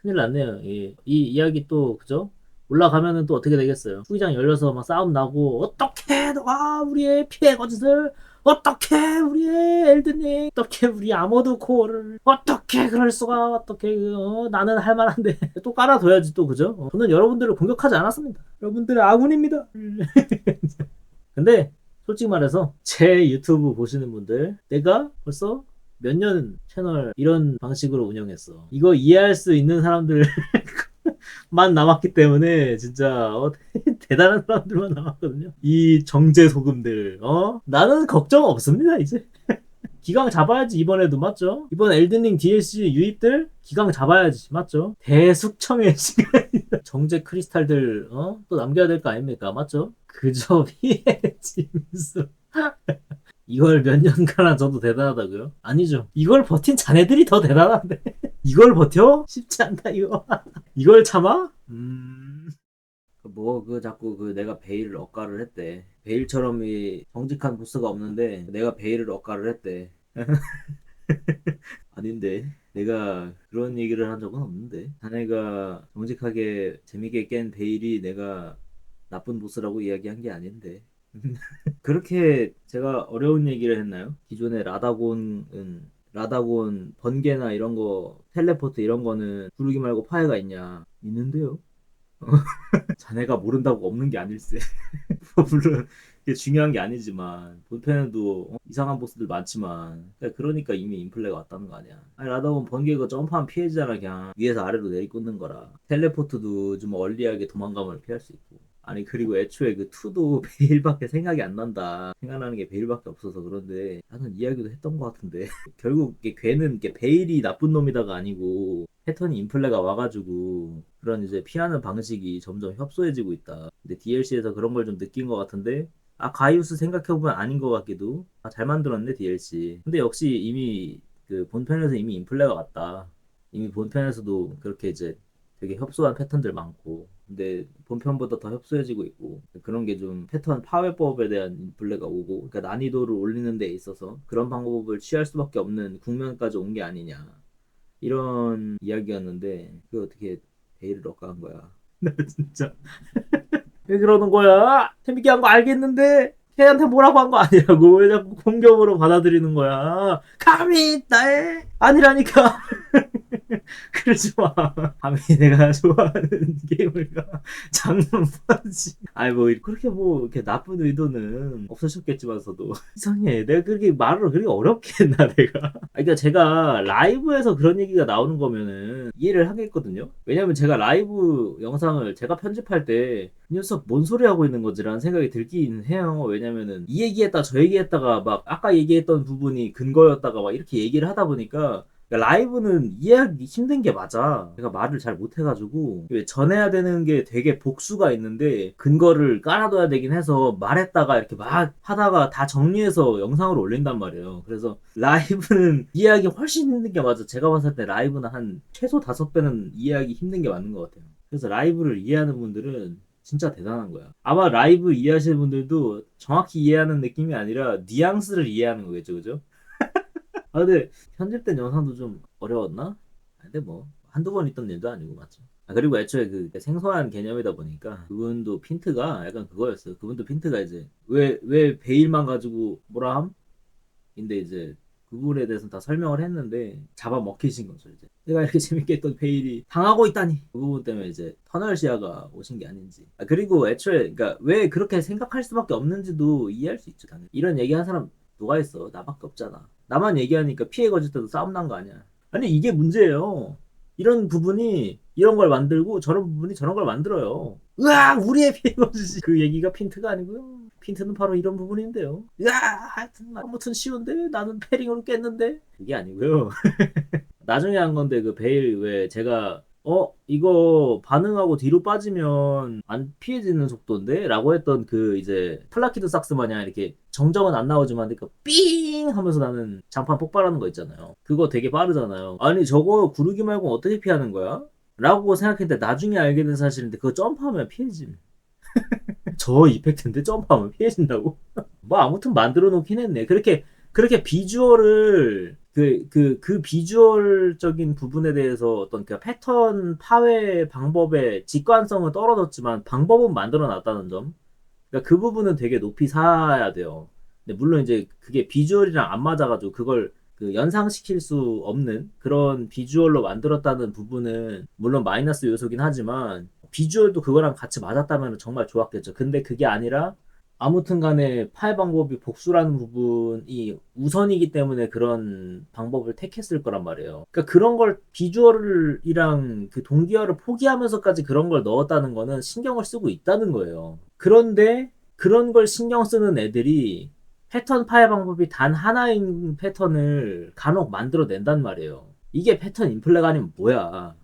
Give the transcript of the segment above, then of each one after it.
큰일 났네요. 이 이야기 또 그죠? 올라가면은 또 어떻게 되겠어요? 후기장 열려서 막 싸움 나고 어떻게 너가 우리의 피해 거짓을 어떻게 우리의 엘든링 어떻게 우리 아머드 코어를 어떻게 그럴 수가 어떻게 나는 할 만한데 또 깔아둬야지 또 그죠? 저는 여러분들을 공격하지 않았습니다. 여러분들의 아군입니다. 근데 솔직히 말해서 제 유튜브 보시는 분들 내가 벌써 몇 년 채널 이런 방식으로 운영했어. 이거 이해할 수 있는 사람들만 남았기 때문에 진짜 대단한 사람들만 남았거든요. 이 정제 소금들. 나는 걱정 없습니다 이제. 기강 잡아야지 이번에도 맞죠? 이번 엘든링 DLC 유입들 기강 잡아야지 맞죠? 대숙청의 시간이다. 정제 크리스탈들 또 남겨야 될 거 아닙니까 맞죠? 그저 피해지 민수. 이걸 몇 년간 저도 대단하다고요? 아니죠. 이걸 버틴 자네들이 더 대단한데. 이걸 버텨? 쉽지 않다 이거. 이걸 참아? 자꾸 내가 베일을 억가를 했대. 베일처럼 이 정직한 보스가 없는데 내가 베일을 억가를 했대. 아닌데. 내가 그런 얘기를 한 적은 없는데. 자네가 정직하게 재밌게 깬 베일이 내가 나쁜 보스라고 이야기한 게 아닌데. 그렇게 제가 어려운 얘기를 했나요? 기존의 라다곤 번개나 이런 거 텔레포트 이런 거는 구르기 말고 파해가 있냐? 있는데요. 자네가 모른다고 없는 게 아닐세. 물론 그게 중요한 게 아니지만 본편에도 이상한 보스들 많지만 그러니까 이미 인플레가 왔다는 거 아니야. 아니 라다곤 번개 그 점프하면 피해지잖아. 그냥 위에서 아래로 내리꽂는 거라. 텔레포트도 좀 얼리하게 도망가면 피할 수 있고. 아니 그리고 애초에 그 2도 베일밖에 생각이 안 난다. 생각나는 게 베일밖에 없어서 그런데 나는 이야기도 했던 것 같은데 결국 이게 괴는 이게 베일이 나쁜 놈이다가 아니고 패턴이 인플레가 와가지고 그런 이제 피하는 방식이 점점 협소해지고 있다. 근데 DLC에서 그런 걸 좀 느낀 것 같은데 가이우스 생각해보면 아닌 것 같기도. 잘 만들었네 DLC. 근데 역시 이미 그 본편에서 이미 인플레가 왔다. 이미 본편에서도 그렇게 이제 되게 협소한 패턴들 많고 근데 본편보다 더 협소해지고 있고 그런 게 좀 패턴 파괴법에 대한 인플레가 오고 그러니까 난이도를 올리는 데 있어서 그런 방법을 취할 수밖에 없는 국면까지 온 게 아니냐 이런 이야기였는데 그 어떻게 베일을 억까한 거야. 나 진짜 왜 그러는 거야? 재밌게 한 거 알겠는데 걔한테 뭐라고 한 거 아니라고 왜 자꾸 공격으로 받아들이는 거야? 감히 나의 아니라니까. 그러지 마. 감히 내가 좋아하는 게임을가 장난하지. 아니 뭐 그렇게 뭐 이렇게 나쁜 의도는 없으셨겠지만서도 이상해. 내가 그렇게 말을 그렇게 어렵게 했나 내가. 그러니까 제가 라이브에서 그런 얘기가 나오는 거면은 이해를 하겠거든요. 왜냐면 제가 라이브 영상을 제가 편집할 때 이 녀석 뭔 소리 하고 있는 거지라는 생각이 들긴 해요. 왜냐면은 이 얘기했다 저 얘기했다가 막 아까 얘기했던 부분이 근거였다가 막 이렇게 얘기를 하다 보니까 그러니까 라이브는 이해하기 힘든 게 맞아. 제가 말을 잘 못해가지고 전해야 되는 게 되게 복수가 있는데 근거를 깔아둬야 되긴 해서 말했다가 이렇게 막 하다가 다 정리해서 영상으로 올린단 말이에요. 그래서 라이브는 이해하기 훨씬 힘든 게 맞아. 제가 봤을 때 라이브는 한 최소 5배는 이해하기 힘든 게 맞는 것 같아요. 그래서 라이브를 이해하는 분들은 진짜 대단한 거야. 아마 라이브 이해하시는 분들도 정확히 이해하는 느낌이 아니라 뉘앙스를 이해하는 거겠죠, 그죠? 근데 편집된 영상도 좀 어려웠나? 근데 뭐 한두 번 있던 일도 아니고 맞죠. 그리고 애초에 그 생소한 개념이다 보니까 그분도 핀트가 약간 그거였어요. 그분도 핀트가 이제 왜 베일만 가지고 뭐라 함? 근데 이제 그 부분에 대해서는 다 설명을 했는데 잡아먹히신 거죠 이제. 내가 이렇게 재밌게 했던 베일이 당하고 있다니. 그 부분 때문에 이제 터널 시야가 오신 게 아닌지. 그리고 애초에 그러니까 왜 그렇게 생각할 수밖에 없는지도 이해할 수 있죠 당연히. 이런 얘기한 사람 누가 있어? 나밖에 없잖아. 나만 얘기하니까 피해 거질 때도 싸움 난 거 아니야. 아니 이게 문제예요. 이런 부분이 이런 걸 만들고 저런 부분이 저런 걸 만들어요. 으악 우리의 피해 거지지. 그 얘기가 핀트가 아니고요. 핀트는 바로 이런 부분인데요. 으악 하여튼 아무튼 쉬운데 나는 패링으로 깼는데 그게 아니고요. 나중에 한 건데 그 베일 왜 제가 이거 반응하고 뒤로 빠지면 안 피해지는 속도인데? 라고 했던 그 이제 플라키드 sak스 마냥 이렇게 정적은 안 나오지만 그러니까 삥 하면서 나는 장판 폭발하는 거 있잖아요. 그거 되게 빠르잖아요. 아니 저거 구르기 말고 어떻게 피하는 거야? 라고 생각했는데 나중에 알게 된 사실인데 그거 점프하면 피해짐. 저 이펙트인데 점프하면 피해진다고? 뭐 아무튼 만들어 놓긴 했네. 그렇게 비주얼을 그 비주얼적인 부분에 대해서 어떤 그 패턴 파괴 방법의 직관성은 떨어졌지만 방법은 만들어 놨다는 점. 그러니까 그 부분은 되게 높이 사야 돼요. 근데 물론 이제 그게 비주얼이랑 안 맞아가지고 그걸 그 연상시킬 수 없는 그런 비주얼로 만들었다는 부분은 물론 마이너스 요소긴 하지만 비주얼도 그거랑 같이 맞았다면 정말 좋았겠죠. 근데 그게 아니라 아무튼 간에 파해 방법이 복수라는 부분이 우선이기 때문에 그런 방법을 택했을 거란 말이에요. 그러니까 그런 걸 비주얼이랑 그 동기화를 포기하면서까지 그런 걸 넣었다는 거는 신경을 쓰고 있다는 거예요. 그런데 그런 걸 신경 쓰는 애들이 패턴 파해 방법이 단 하나인 패턴을 간혹 만들어낸단 말이에요. 이게 패턴 인플레가 아니면 뭐야.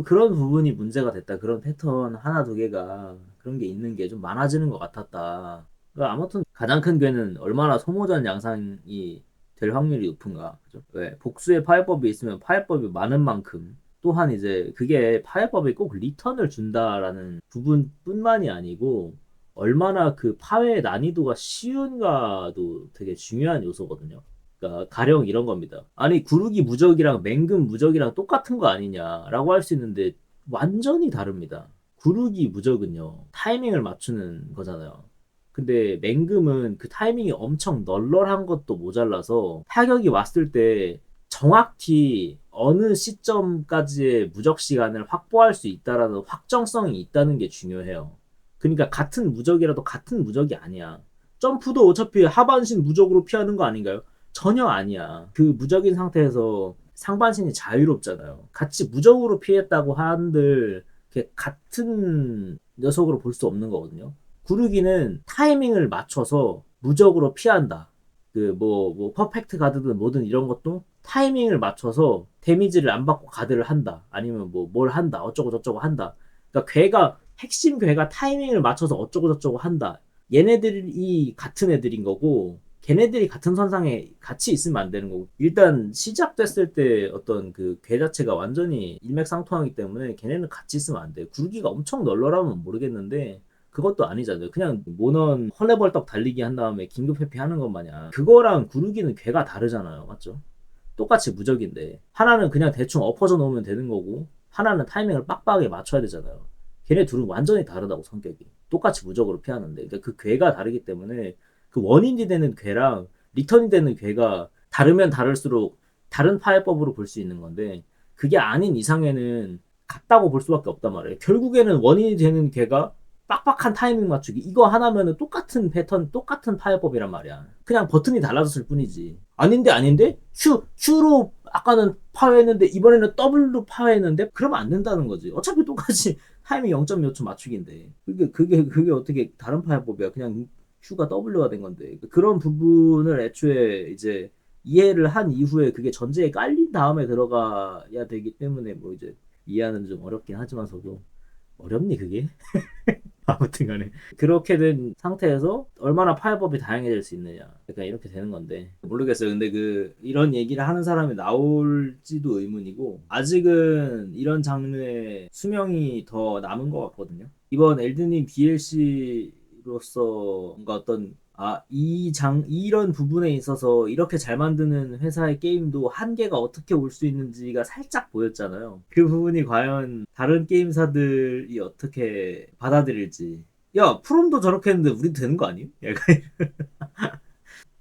그런 부분이 문제가 됐다. 그런 패턴 하나 두 개가 그런 게 있는 게 좀 많아지는 것 같았다. 그러니까 아무튼 가장 큰 괴는 얼마나 소모전 양상이 될 확률이 높은가. 그죠? 왜? 복수의 파해법이 있으면 파해법이 많은 만큼 또한 이제 그게 파해법이 꼭 리턴을 준다라는 부분뿐만이 아니고 얼마나 그 파괴의 난이도가 쉬운가도 되게 중요한 요소거든요. 그러니까 가령 이런 겁니다. 아니 구르기 무적이랑 맹금 무적이랑 똑같은 거 아니냐라고 할 수 있는데 완전히 다릅니다. 구르기 무적은요 타이밍을 맞추는 거잖아요. 근데 맹금은 그 타이밍이 엄청 널널한 것도 모자라서 타격이 왔을 때 정확히 어느 시점까지의 무적 시간을 확보할 수 있다라는 확정성이 있다는 게 중요해요. 그러니까 같은 무적이라도 같은 무적이 아니야. 점프도 어차피 하반신 무적으로 피하는 거 아닌가요? 전혀 아니야. 그 무적인 상태에서 상반신이 자유롭잖아요. 같이 무적으로 피했다고 한들 같은 녀석으로 볼 수 없는 거거든요. 구르기는 타이밍을 맞춰서 무적으로 피한다. 뭐 퍼펙트 가드든 뭐든 이런 것도 타이밍을 맞춰서 데미지를 안 받고 가드를 한다. 아니면 뭐 뭘 한다. 어쩌고 저쩌고 한다. 그러니까 핵심 괴가 타이밍을 맞춰서 어쩌고 저쩌고 한다. 얘네들이 같은 애들인 거고 걔네들이 같은 선상에 같이 있으면 안 되는 거고 일단 시작됐을 때 어떤 그 괴 자체가 완전히 일맥상통하기 때문에 걔네는 같이 있으면 안 돼. 굵기가 엄청 널널하면 모르겠는데 그것도 아니잖아요. 그냥 모넌 헐레벌떡 달리기 한 다음에 긴급 회피하는 것 마냥 그거랑 구르기는 괴가 다르잖아요. 맞죠? 똑같이 무적인데 하나는 그냥 대충 엎어져 놓으면 되는 거고 하나는 타이밍을 빡빡하게 맞춰야 되잖아요. 걔네 둘은 완전히 다르다고 성격이. 똑같이 무적으로 피하는데 그러니까 그 괴가 다르기 때문에 그 원인이 되는 괴랑 리턴이 되는 괴가 다르면 다를수록 다른 파해법으로 볼 수 있는 건데 그게 아닌 이상에는 같다고 볼 수밖에 없단 말이에요. 결국에는 원인이 되는 괴가 빡빡한 타이밍 맞추기 이거 하나면은 똑같은 패턴 똑같은 파해법이란 말이야. 그냥 버튼이 달라졌을 뿐이지. 아닌데 Q로 아까는 파괴했는데 이번에는 W로 파괴했는데 그러면 안 된다는 거지. 어차피 똑같이 타이밍 0. 몇 초 맞추기인데 그게 어떻게 다른 파해법이야. 그냥 Q가 W가 된 건데 그런 부분을 애초에 이제 이해를 한 이후에 그게 전제에 깔린 다음에 들어가야 되기 때문에 뭐 이제 이해하는 좀 어렵긴 하지만서도 어렵니 그게? 아무튼 간에 그렇게 된 상태에서 얼마나 파해법이 다양해질 수 있느냐 약간 이렇게 되는 건데 모르겠어요. 근데 이런 얘기를 하는 사람이 나올지도 의문이고 아직은 이런 장르의 수명이 더 남은 것 같거든요. 이번 엘든링 DLC로서 뭔가 어떤 이런 부분에 있어서 이렇게 잘 만드는 회사의 게임도 한계가 어떻게 올 수 있는지가 살짝 보였잖아요. 그 부분이 과연 다른 게임사들이 어떻게 받아들일지. 야, 프롬도 저렇게 했는데 우리도 되는 거 아니에요? 약간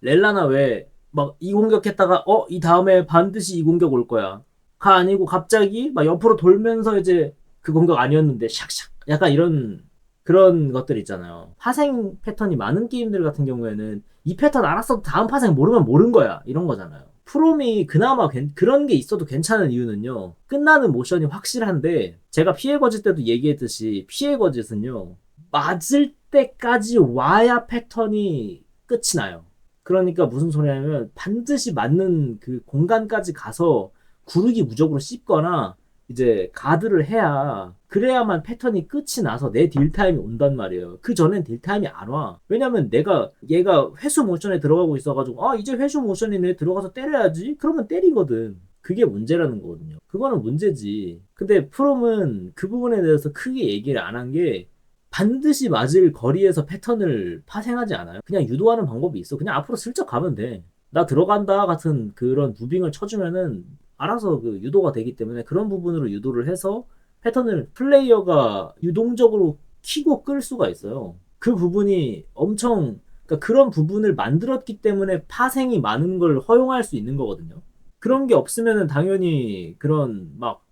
렐라나 왜 막 이 공격했다가 이 다음에 반드시 이 공격 올 거야. 가 아니고 갑자기 막 옆으로 돌면서 이제 그 공격 아니었는데 샥샥 약간 이런 그런 것들 있잖아요. 파생 패턴이 많은 게임들 같은 경우에는 이 패턴 알았어도 다음 파생 모르면 모른 거야. 이런 거잖아요. 프롬이 그나마 그런 게 있어도 괜찮은 이유는요. 끝나는 모션이 확실한데 제가 피해 거짓 때도 얘기했듯이 피해 거짓은요. 맞을 때까지 와야 패턴이 끝이 나요. 그러니까 무슨 소리냐면 반드시 맞는 그 공간까지 가서 구르기 무적으로 씹거나 이제 가드를 해야 그래야만 패턴이 끝이 나서 내 딜타임이 온단 말이에요. 그 전엔 딜타임이 안 와. 왜냐면 얘가 회수 모션에 들어가고 있어가지고 이제 회수 모션이네 들어가서 때려야지. 그러면 때리거든. 그게 문제라는 거거든요. 그거는 문제지. 근데 프롬은 그 부분에 대해서 크게 얘기를 안 한 게 반드시 맞을 거리에서 패턴을 파생하지 않아요. 그냥 유도하는 방법이 있어. 그냥 앞으로 슬쩍 가면 돼. 나 들어간다 같은 그런 무빙을 쳐주면은 알아서 그 유도가 되기 때문에 그런 부분으로 유도를 해서 패턴을 플레이어가 유동적으로 키고 끌 수가 있어요. 그 부분이 엄청, 그러니까 그런 부분을 만들었기 때문에 파생이 많은 걸 허용할 수 있는 거거든요. 그런 게 없으면은 당연히 그런 막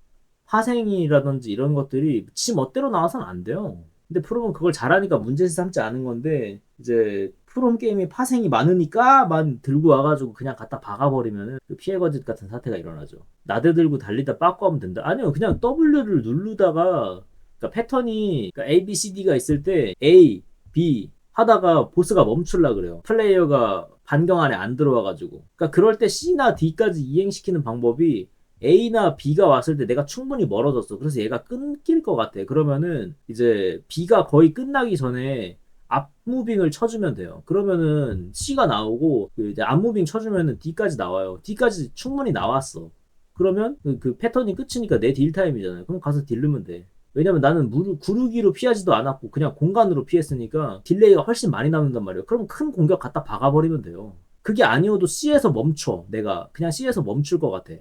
파생이라든지 이런 것들이 지 멋대로 나와서는 안 돼요. 근데 프롬은 그걸 잘하니까 문제 삼지 않은 건데, 이제 프롬 게임이 파생이 많으니까만 들고 와가지고 그냥 갖다 박아버리면은 그 피해 거짓 같은 사태가 일어나죠. 나대 들고 달리다 빠꾸하면 된다. 아니요, 그냥 W를 누르다가, 그러니까 패턴이, 그러니까 A, B, C, D가 있을 때 A, B 하다가 보스가 멈출라 그래요. 플레이어가 반경 안에 안 들어와가지고. 그러니까 그럴 때 C나 D까지 이행시키는 방법이, A나 B가 왔을 때 내가 충분히 멀어졌어. 그래서 얘가 끊길 것 같아. 그러면은 이제 B가 거의 끝나기 전에 앞무빙을 쳐주면 돼요. 그러면은 C가 나오고 그 이제 앞무빙 쳐주면은 D까지 나와요. D까지 충분히 나왔어. 그러면 그 패턴이 끝이니까 내 딜 타임이잖아요. 그럼 가서 딜르면 돼. 왜냐면 나는 구르기로 피하지도 않았고 그냥 공간으로 피했으니까 딜레이가 훨씬 많이 남는단 말이에요. 그럼 큰 공격 갖다 박아버리면 돼요. 그게 아니어도 C에서 멈춰. 내가 그냥 C에서 멈출 것 같아.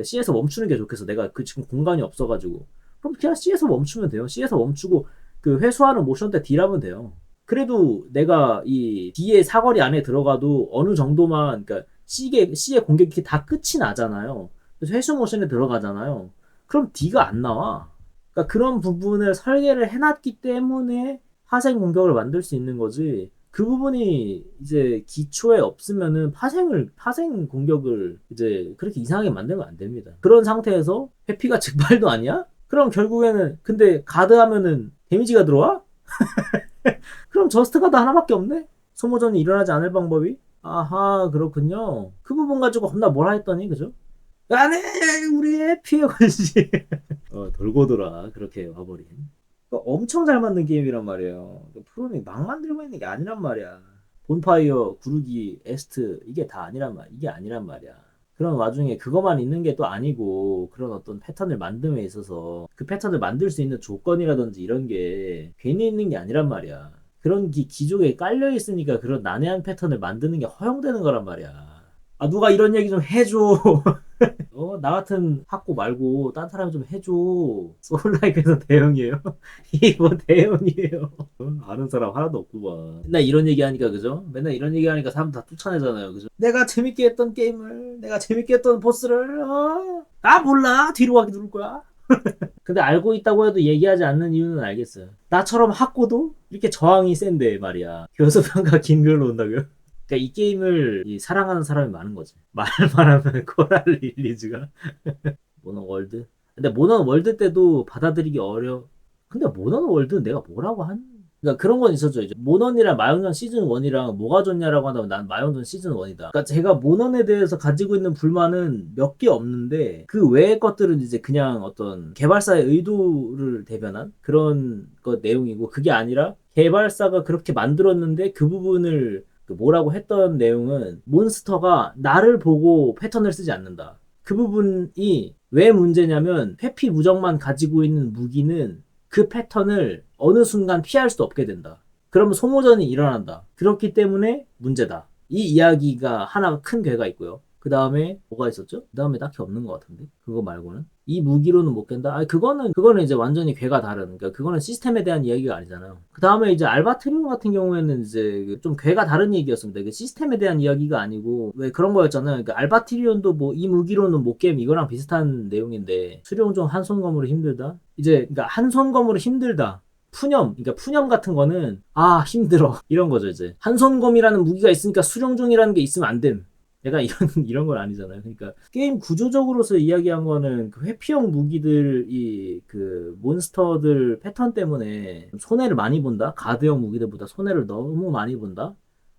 C에서 멈추는 게 좋겠어. 내가 그 지금 공간이 없어가지고. 그럼 그냥 C에서 멈추면 돼요. C에서 멈추고 그 회수하는 모션 때 딜하면 돼요. 그래도 내가 이 D의 사거리 안에 들어가도 어느 정도만, 그러니까 C의 공격이 다 끝이 나잖아요. 그래서 회수 모션에 들어가잖아요. 그럼 D가 안 나와. 그러니까 그런 부분을 설계를 해놨기 때문에 파생 공격을 만들 수 있는 거지. 그 부분이 이제 기초에 없으면은 파생 공격을 이제 그렇게 이상하게 만들면 안 됩니다. 그런 상태에서 회피가 즉발도 아니야? 그럼 결국에는 근데 가드 하면은 데미지가 들어와? 그럼 저스트 가드 하나밖에 없네? 소모전이 일어나지 않을 방법이? 아하, 그렇군요. 그 부분 가지고 겁나 뭐라 했더니, 그죠? 안해! 우리의 피해 관시. 돌고 돌아. 그렇게 와버린. 엄청 잘 만든 게임이란 말이에요. 프로는 막 만들고 있는 게 아니란 말이야. 본파이어, 구르기, 에스트, 이게 다 아니란 말, 이게 아니란 말이야. 그런 와중에 그것만 있는 게 또 아니고, 그런 어떤 패턴을 만듦에 있어서 그 패턴을 만들 수 있는 조건이라든지 이런 게 괜히 있는 게 아니란 말이야. 그런 기족에 깔려 있으니까 그런 난해한 패턴을 만드는 게 허용되는 거란 말이야. 아, 누가 이런 얘기 좀 해줘. 나 같은 학고 말고 딴 사람 좀 해줘. 소울라이크에서 대형이에요? 이게 뭐 대형이에요? 아는 사람 하나도 없구만. 맨날 이런 얘기 하니까, 그죠? 맨날 이런 얘기 하니까 사람 다 쫓아내잖아요, 그죠? 내가 재밌게 했던 게임을, 내가 재밌게 했던 보스를, 몰라. 뒤로 가기 누를 거야. 근데 알고 있다고 해도 얘기하지 않는 이유는 알겠어요. 나처럼 학고도 이렇게 저항이 센데 말이야. 교수평가 긴 글로 온다고요? 그러니까 이 게임을 사랑하는 사람이 많은 거지. 말만 하면 코랄 릴리즈가. 모넌 월드? 근데 모넌 월드 때도 받아들이기 어려. 근데 모넌 월드는 내가 뭐라고 한? 그러니까 그런 건 있었죠. 이제 모넌이랑 마영전 시즌 1이랑 뭐가 좋냐라고 한다면 난 마영전 시즌 1이다. 그러니까 제가 모넌에 대해서 가지고 있는 불만은 몇 개 없는데 그 외의 것들은 이제 그냥 어떤 개발사의 의도를 대변한 그런 것 내용이고, 그게 아니라 개발사가 그렇게 만들었는데 그 부분을 그 뭐라고 했던 내용은 몬스터가 나를 보고 패턴을 쓰지 않는다. 그 부분이 왜 문제냐면 회피 무적만 가지고 있는 무기는 그 패턴을 어느 순간 피할 수 없게 된다. 그러면 소모전이 일어난다. 그렇기 때문에 문제다. 이 이야기가 하나가 큰 괴가 있고요. 그 다음에 뭐가 있었죠? 그 다음에 딱히 없는 것 같은데 그거 말고는 이 무기로는 못 깬다. 그거는 이제 완전히 괴가 다른. 그러니까 그거는 시스템에 대한 이야기가 아니잖아요. 그 다음에 이제 알바트리온 같은 경우에는 이제 좀 괴가 다른 얘기였습니다. 이게 시스템에 대한 이야기가 아니고 왜 그런 거였잖아요. 그러니까 알바트리온도 뭐 이 무기로는 못 깸 이거랑 비슷한 내용인데 수룡종 한 손 검으로 힘들다. 이제 그러니까 한 손 검으로 힘들다. 그러니까 푸념 같은 거는 힘들어 이런 거죠. 이제 한손검이라는 무기가 있으니까 수령종이라는 게 있으면 안 됨. 내가 이런 건 아니잖아요. 그러니까 게임 구조적으로서 이야기한 거는 그 회피형 무기들이 그 몬스터들 패턴 때문에 손해를 많이 본다. 가드형 무기들보다 손해를 너무 많이 본다.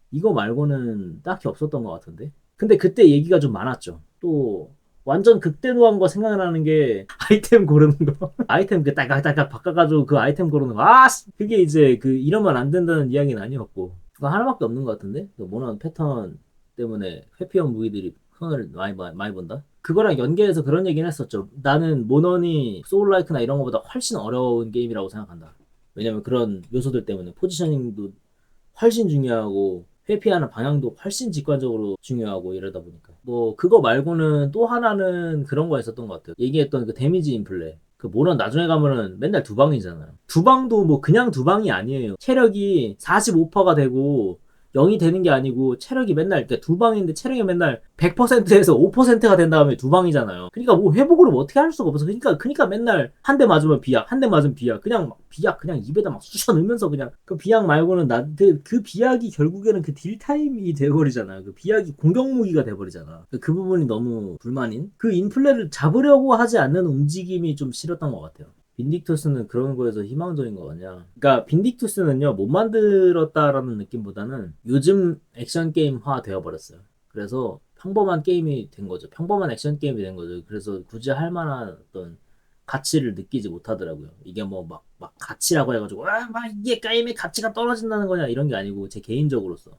이거 말고는 딱히 없었던 것 같은데. 근데 그때 얘기가 좀 많았죠. 또 완전 극대노한 거 생각나는 게 아이템 고르는 거. 아이템 그 딸깍딸깍 바꿔가지고 그 아이템 고르는 거. 그게 이제 그 이러면 안 된다는 이야기는 아니었고. 그거 하나밖에 없는 것 같은데. 그 모난 패턴 때문에 회피형 무기들이 손을 많이 본다. 그거랑 연계해서 그런 얘기는 했었죠. 나는 모넌이 소울라이크나 이런 거보다 훨씬 어려운 게임이라고 생각한다. 왜냐면 그런 요소들 때문에 포지셔닝도 훨씬 중요하고 회피하는 방향도 훨씬 직관적으로 중요하고 이러다 보니까. 뭐 그거 말고는 또 하나는 그런 거 있었던 것 같아요. 얘기했던 그 데미지 인플레. 그 모런 나중에 가면은 맨날 두 방이잖아요. 두 방도 뭐 그냥 두 방이 아니에요. 체력이 45%가 되고 0이 되는 게 아니고 체력이 맨날 그러니까 두 방인데 체력이 맨날 100%에서 5%가 된 다음에 두 방이잖아요. 그러니까 뭐 회복을 뭐 어떻게 할 수가 없어. 그러니까 맨날 한 대 맞으면 비약, 한 대 맞으면 비약, 그냥 막 비약 그냥 입에다 막 쑤셔 넣으면서 그냥 그 비약 말고는 그 비약이 결국에는 그 딜 타임이 돼버리잖아. 그 비약이 공격 무기가 돼버리잖아. 그 부분이 너무 불만인. 그 인플레를 잡으려고 하지 않는 움직임이 좀 싫었던 것 같아요. 빈딕투스는 그런 거에서 희망적인 거 같냐. 그러니까 빈딕투스는요 못 만들었다라는 느낌보다는 요즘 액션 게임화 되어버렸어요. 그래서 평범한 게임이 된 거죠. 평범한 액션 게임이 된 거죠. 그래서 굳이 할 만한 어떤 가치를 느끼지 못하더라고요. 이게 뭐 막 가치라고 해가지고 막 이게 게임의 가치가 떨어진다는 거냐 이런 게 아니고 제 개인적으로서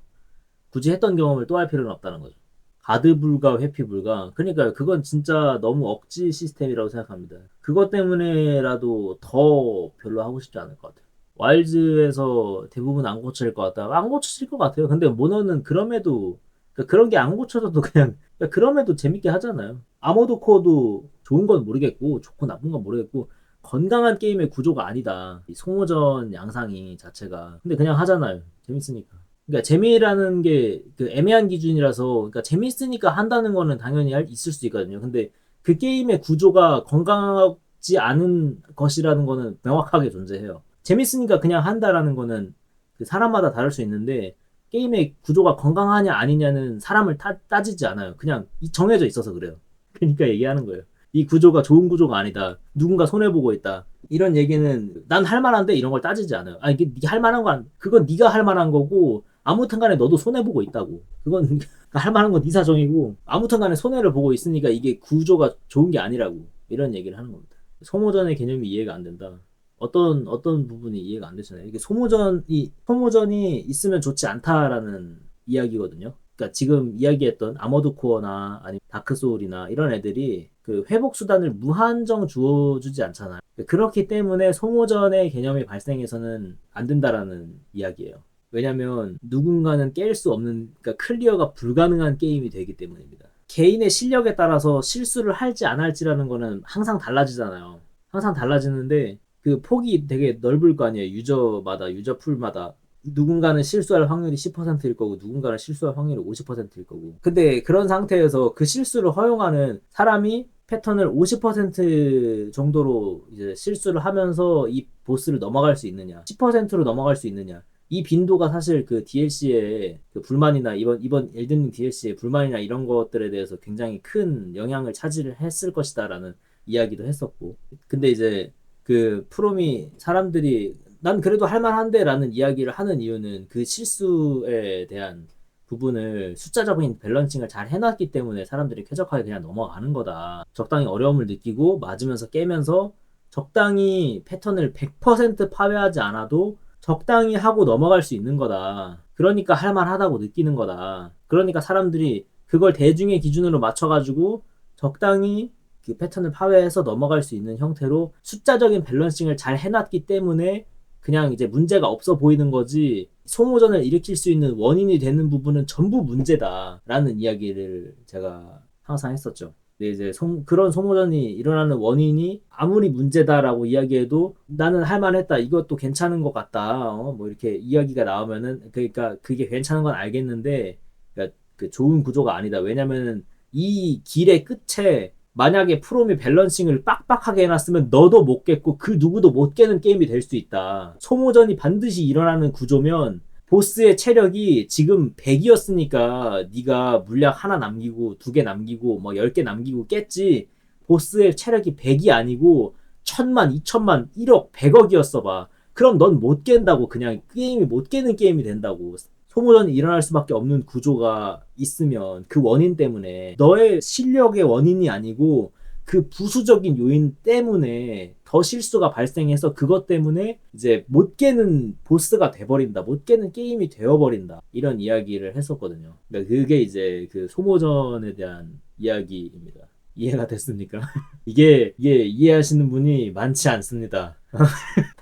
굳이 했던 경험을 또 할 필요는 없다는 거죠. 가드 불가, 회피 불가. 그러니까 그건 진짜 너무 억지 시스템이라고 생각합니다. 그것 때문에라도 더 별로 하고 싶지 않을 것 같아요. 와일즈에서 대부분 안 고칠 것 같다. 안 고쳐질 것 같아요. 근데 모노는 그럼에도 그러니까 그런 게 안 고쳐져도 그냥 그러니까 그럼에도 재밌게 하잖아요. 아머드 코어도 좋은 건 모르겠고 좋고 나쁜 건 모르겠고 건강한 게임의 구조가 아니다. 이 소모전 양상이 자체가. 근데 그냥 하잖아요. 재밌으니까. 그러니까 재미라는 게 그 애매한 기준이라서 그러니까 재밌으니까 한다는 거는 당연히 있을 수 있거든요. 근데 그 게임의 구조가 건강하지 않은 것이라는 거는 명확하게 존재해요. 재밌으니까 그냥 한다라는 거는 그 사람마다 다를 수 있는데 게임의 구조가 건강하냐 아니냐는 사람을 따지지 않아요. 그냥 정해져 있어서 그래요. 그러니까 얘기하는 거예요. 이 구조가 좋은 구조가 아니다. 누군가 손해보고 있다. 이런 얘기는 난 할만한데 이런 걸 따지지 않아요. 아 이게 네가 할만한 거 그건 네가 할만한 거고 아무튼간에 너도 손해보고 있다고. 그건 할만한 건 네 사정이고 아무튼간에 손해를 보고 있으니까 이게 구조가 좋은 게 아니라고. 이런 얘기를 하는 겁니다. 소모전의 개념이 이해가 안 된다. 어떤 부분이 이해가 안 되시나요? 이게 소모전이 있으면 좋지 않다라는 이야기거든요. 그러니까 지금 이야기했던 아머드 코어나 아니면 다크 소울이나 이런 애들이 그 회복 수단을 무한정 주어주지 않잖아요. 그렇기 때문에 소모전의 개념이 발생해서는 안 된다라는 이야기예요. 왜냐면 누군가는 깰 수 없는 그러니까 클리어가 불가능한 게임이 되기 때문입니다. 개인의 실력에 따라서 실수를 할지 안 할지라는 거는 항상 달라지잖아요. 항상 달라지는데 그 폭이 되게 넓을 거 아니에요. 유저 풀마다. 누군가는 실수할 확률이 10%일 거고 누군가는 실수할 확률이 50%일 거고. 근데 그런 상태에서 그 실수를 허용하는 사람이 패턴을 50% 정도로 이제 실수를 하면서 이 보스를 넘어갈 수 있느냐, 10%로 넘어갈 수 있느냐. 이 빈도가 사실 그 DLC의 그 불만이나 이번 엘든링 DLC의 불만이나 이런 것들에 대해서 굉장히 큰 영향을 차지했을 것이다라는 이야기도 했었고. 근데 이제 그 프롬이 사람들이 난 그래도 할만한데 라는 이야기를 하는 이유는 그 실수에 대한 부분을 숫자적인 밸런싱을 잘 해놨기 때문에 사람들이 쾌적하게 그냥 넘어가는 거다. 적당히 어려움을 느끼고 맞으면서 깨면서 적당히 패턴을 100% 파괴하지 않아도 적당히 하고 넘어갈 수 있는 거다. 그러니까 할만하다고 느끼는 거다. 그러니까 사람들이 그걸 대중의 기준으로 맞춰가지고 적당히 그 패턴을 파괴해서 넘어갈 수 있는 형태로 숫자적인 밸런싱을 잘 해놨기 때문에 그냥 이제 문제가 없어 보이는 거지 소모전을 일으킬 수 있는 원인이 되는 부분은 전부 문제다라는 이야기를 제가 항상 했었죠. 근데 이제 그런 소모전이 일어나는 원인이 아무리 문제다라고 이야기해도 나는 할만했다. 이것도 괜찮은 것 같다. 뭐 이렇게 이야기가 나오면은 그러니까 그게 괜찮은 건 알겠는데 그러니까 그 좋은 구조가 아니다. 왜냐면은 이 길의 끝에 만약에 프롬이 밸런싱을 빡빡하게 해놨으면 너도 못 깼고 그 누구도 못 깨는 게임이 될 수 있다. 소모전이 반드시 일어나는 구조면 보스의 체력이 지금 100이었으니까 네가 물약 하나 남기고 2개 남기고 뭐 10개 남기고 깼지. 보스의 체력이 100이 아니고 1000만, 2000만, 1억, 100억이었어 봐. 그럼 넌 못 깬다고. 그냥 게임이 못 깨는 게임이 된다고. 소모전이 일어날 수밖에 없는 구조가 있으면 그 원인 때문에 너의 실력의 원인이 아니고 그 부수적인 요인 때문에 더 실수가 발생해서 그것 때문에 이제 못 깨는 보스가 돼버린다. 못 깨는 게임이 되어버린다. 이런 이야기를 했었거든요. 그러니까 그게 이제 그 소모전에 대한 이야기입니다. 이해가 됐습니까? 이게 이해하시는 분이 많지 않습니다.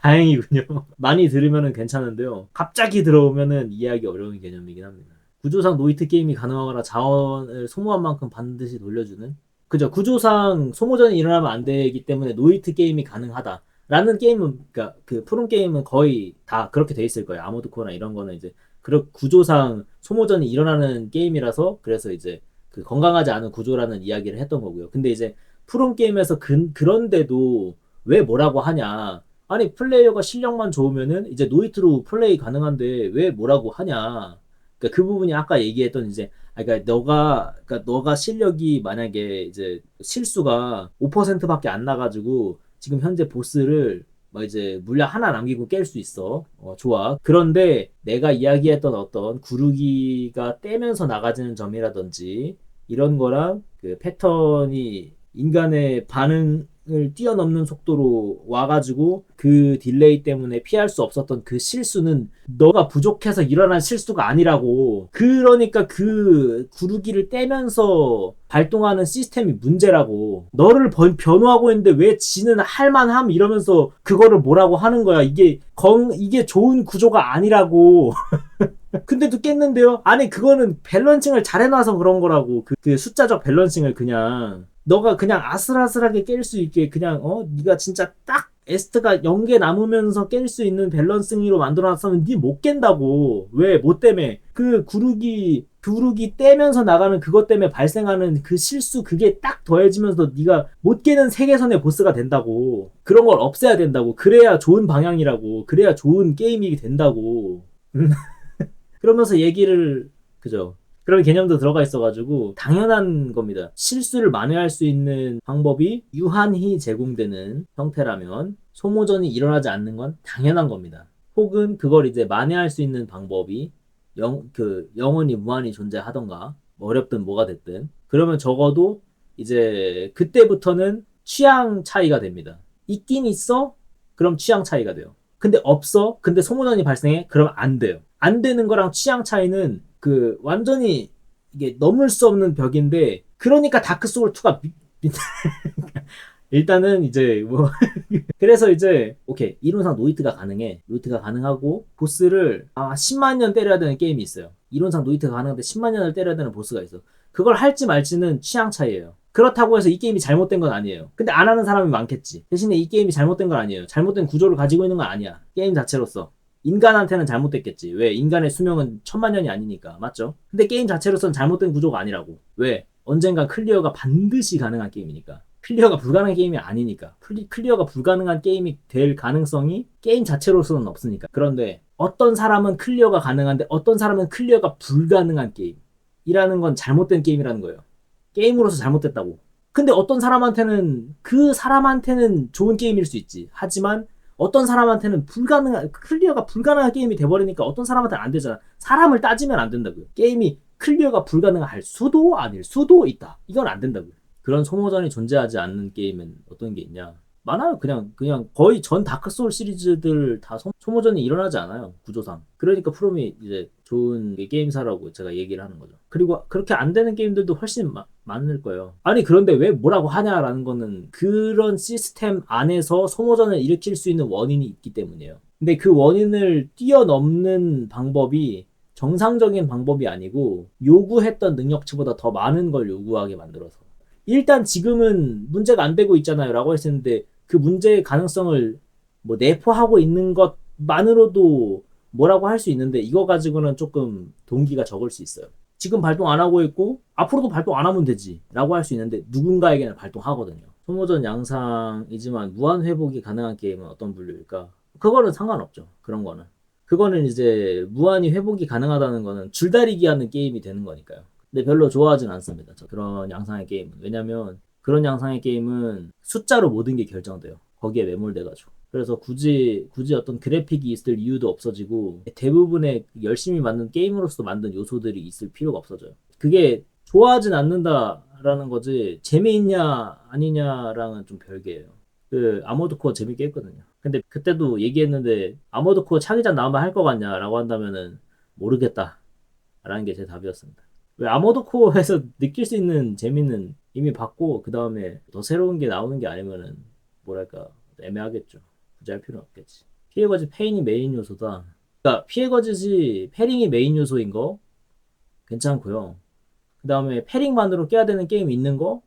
다행이군요. 많이 들으면 괜찮은데요. 갑자기 들어오면 이해하기 어려운 개념이긴 합니다. 구조상 노이트 게임이 가능하거나 자원을 소모한 만큼 반드시 돌려주는. 그죠. 구조상 소모전이 일어나면 안 되기 때문에 노이트 게임이 가능하다. 라는 게임은, 그니까 그 프롬 게임은 거의 다 그렇게 돼 있을 거예요. 아모드 코어나 이런 거는 이제 구조상 소모전이 일어나는 게임이라서 그래서 이제 그 건강하지 않은 구조라는 이야기를 했던 거고요. 근데 이제 프롬 게임에서 그런데도 왜 뭐라고 하냐. 아니 플레이어가 실력만 좋으면은 이제 노이트로 플레이 가능한데 왜 뭐라고 하냐. 그러니까 그 부분이 아까 얘기했던 이제 그러니까 너가 실력이 만약에 이제 실수가 5%밖에 안 나가지고 지금 현재 보스를 뭐 이제 물량 하나 남기고 깰 수 있어. 좋아. 그런데 내가 이야기했던 어떤 구르기가 떼면서 나가지는 점이라든지 이런 거랑 그 패턴이 인간의 반응을 뛰어넘는 속도로 와가지고 그 딜레이 때문에 피할 수 없었던 그 실수는 너가 부족해서 일어난 실수가 아니라고. 그러니까 그 구르기를 떼면서 발동하는 시스템이 문제라고. 너를 변호하고 있는데 왜 지는 할만함 이러면서 그거를 뭐라고 하는 거야. 이게 좋은 구조가 아니라고. 근데도 깼는데요? 아니 그거는 밸런싱을 잘 해놔서 그런 거라고. 그 숫자적 밸런싱을 그냥 너가 그냥 아슬아슬하게 깰 수 있게 그냥 네가 진짜 딱 에스트가 0개 남으면서 깰 수 있는 밸런싱으로 만들어놨으면 니 못 깬다고. 왜? 뭐 때문에? 그 구르기 떼면서 나가는 그것 때문에 발생하는 그 실수 그게 딱 더해지면서 네가 못 깨는 세계선의 보스가 된다고. 그런 걸 없애야 된다고. 그래야 좋은 방향이라고. 그래야 좋은 게임이 된다고. 그러면서 얘기를 그죠. 그런 개념도 들어가 있어가지고 당연한 겁니다. 실수를 만회할 수 있는 방법이 유한히 제공되는 형태라면 소모전이 일어나지 않는 건 당연한 겁니다. 혹은 그걸 이제 만회할 수 있는 방법이 영원히 무한히 존재하던가 뭐 어렵든 뭐가 됐든 그러면 적어도 이제 그때부터는 취향 차이가 됩니다. 있긴 있어? 그럼 취향 차이가 돼요. 근데 없어? 근데 소모전이 발생해? 그럼 안 돼요. 안 되는 거랑 취향 차이는 그 완전히 이게 넘을 수 없는 벽인데 그러니까 다크 소울 2가 일단은 이제 뭐 그래서 이제 오케이 이론상 노이트가 가능해. 노이트가 가능하고 보스를 10만 년 때려야 되는 게임이 있어요. 이론상 노이트가 가능한데 10만 년을 때려야 되는 보스가 있어. 그걸 할지 말지는 취향 차이예요. 그렇다고 해서 이 게임이 잘못된 건 아니에요. 근데 안 하는 사람이 많겠지. 대신에 이 게임이 잘못된 건 아니에요. 잘못된 구조를 가지고 있는 건 아니야. 게임 자체로서. 인간한테는 잘못됐겠지. 왜? 인간의 수명은 1000만 년이 아니니까. 맞죠? 근데 게임 자체로서는 잘못된 구조가 아니라고. 왜? 언젠가 클리어가 반드시 가능한 게임이니까. 클리어가 불가능한 게임이 아니니까. 클리어가 불가능한 게임이 될 가능성이 게임 자체로서는 없으니까. 그런데 어떤 사람은 클리어가 가능한데 어떤 사람은 클리어가 불가능한 게임이라는 건 잘못된 게임이라는 거예요. 게임으로서 잘못됐다고. 근데 어떤 사람한테는 그 사람한테는 좋은 게임일 수 있지. 하지만 어떤 사람한테는 클리어가 불가능한 게임이 돼버리니까 어떤 사람한테는 안 되잖아. 사람을 따지면 안 된다고요. 게임이 클리어가 불가능할 수도 아닐 수도 있다. 이건 안 된다고요. 그런 소모전이 존재하지 않는 게임은 어떤 게 있냐? 많아요. 그냥 거의 전 다크 소울 시리즈들 다 소모전이 일어나지 않아요. 구조상. 그러니까 프롬이 이제 좋은 게임사라고 제가 얘기를 하는 거죠. 그리고 그렇게 안 되는 게임들도 훨씬 많을 거예요. 아니 그런데 왜 뭐라고 하냐라는 거는 그런 시스템 안에서 소모전을 일으킬 수 있는 원인이 있기 때문이에요. 근데 그 원인을 뛰어넘는 방법이 정상적인 방법이 아니고 요구했던 능력치보다 더 많은 걸 요구하게 만들어서 일단 지금은 문제가 안 되고 있잖아요 라고 했었는데 그 문제의 가능성을 뭐 내포하고 있는 것만으로도 뭐라고 할 수 있는데 이거 가지고는 조금 동기가 적을 수 있어요. 지금 발동 안 하고 있고 앞으로도 발동 안 하면 되지 라고 할 수 있는데 누군가에게는 발동하거든요. 소모전 양상이지만 무한 회복이 가능한 게임은 어떤 분류일까? 그거는 상관없죠. 그런 거는. 그거는 이제 무한히 회복이 가능하다는 거는 줄다리기 하는 게임이 되는 거니까요. 근데 별로 좋아하진 않습니다. 그런 양상의 게임은. 왜냐면 그런 양상의 게임은 숫자로 모든 게 결정돼요. 거기에 매몰돼가지고. 그래서 굳이 어떤 그래픽이 있을 이유도 없어지고 대부분의 열심히 만든 게임으로서 만든 요소들이 있을 필요가 없어져요. 그게 좋아하진 않는다라는 거지 재미있냐 아니냐랑은 좀 별개예요. 그 아모드 코어 재밌게 했거든요. 근데 그때도 얘기했는데 아모드 코어 차기작 나오면 할 거 같냐라고 한다면은 모르겠다 라는 게 제 답이었습니다. 왜 아모드 코어에서 느낄 수 있는 재미는 이미 봤고 그 다음에 더 새로운 게 나오는 게 아니면은 뭐랄까 애매하겠죠. 굳이 할 필요는 없겠지. 피해거지 페인이 메인 요소다. 그러니까 피해거짓이 패링이 메인 요소인 거 괜찮고요. 그 다음에 패링만으로 깨야 되는 게임 있는 거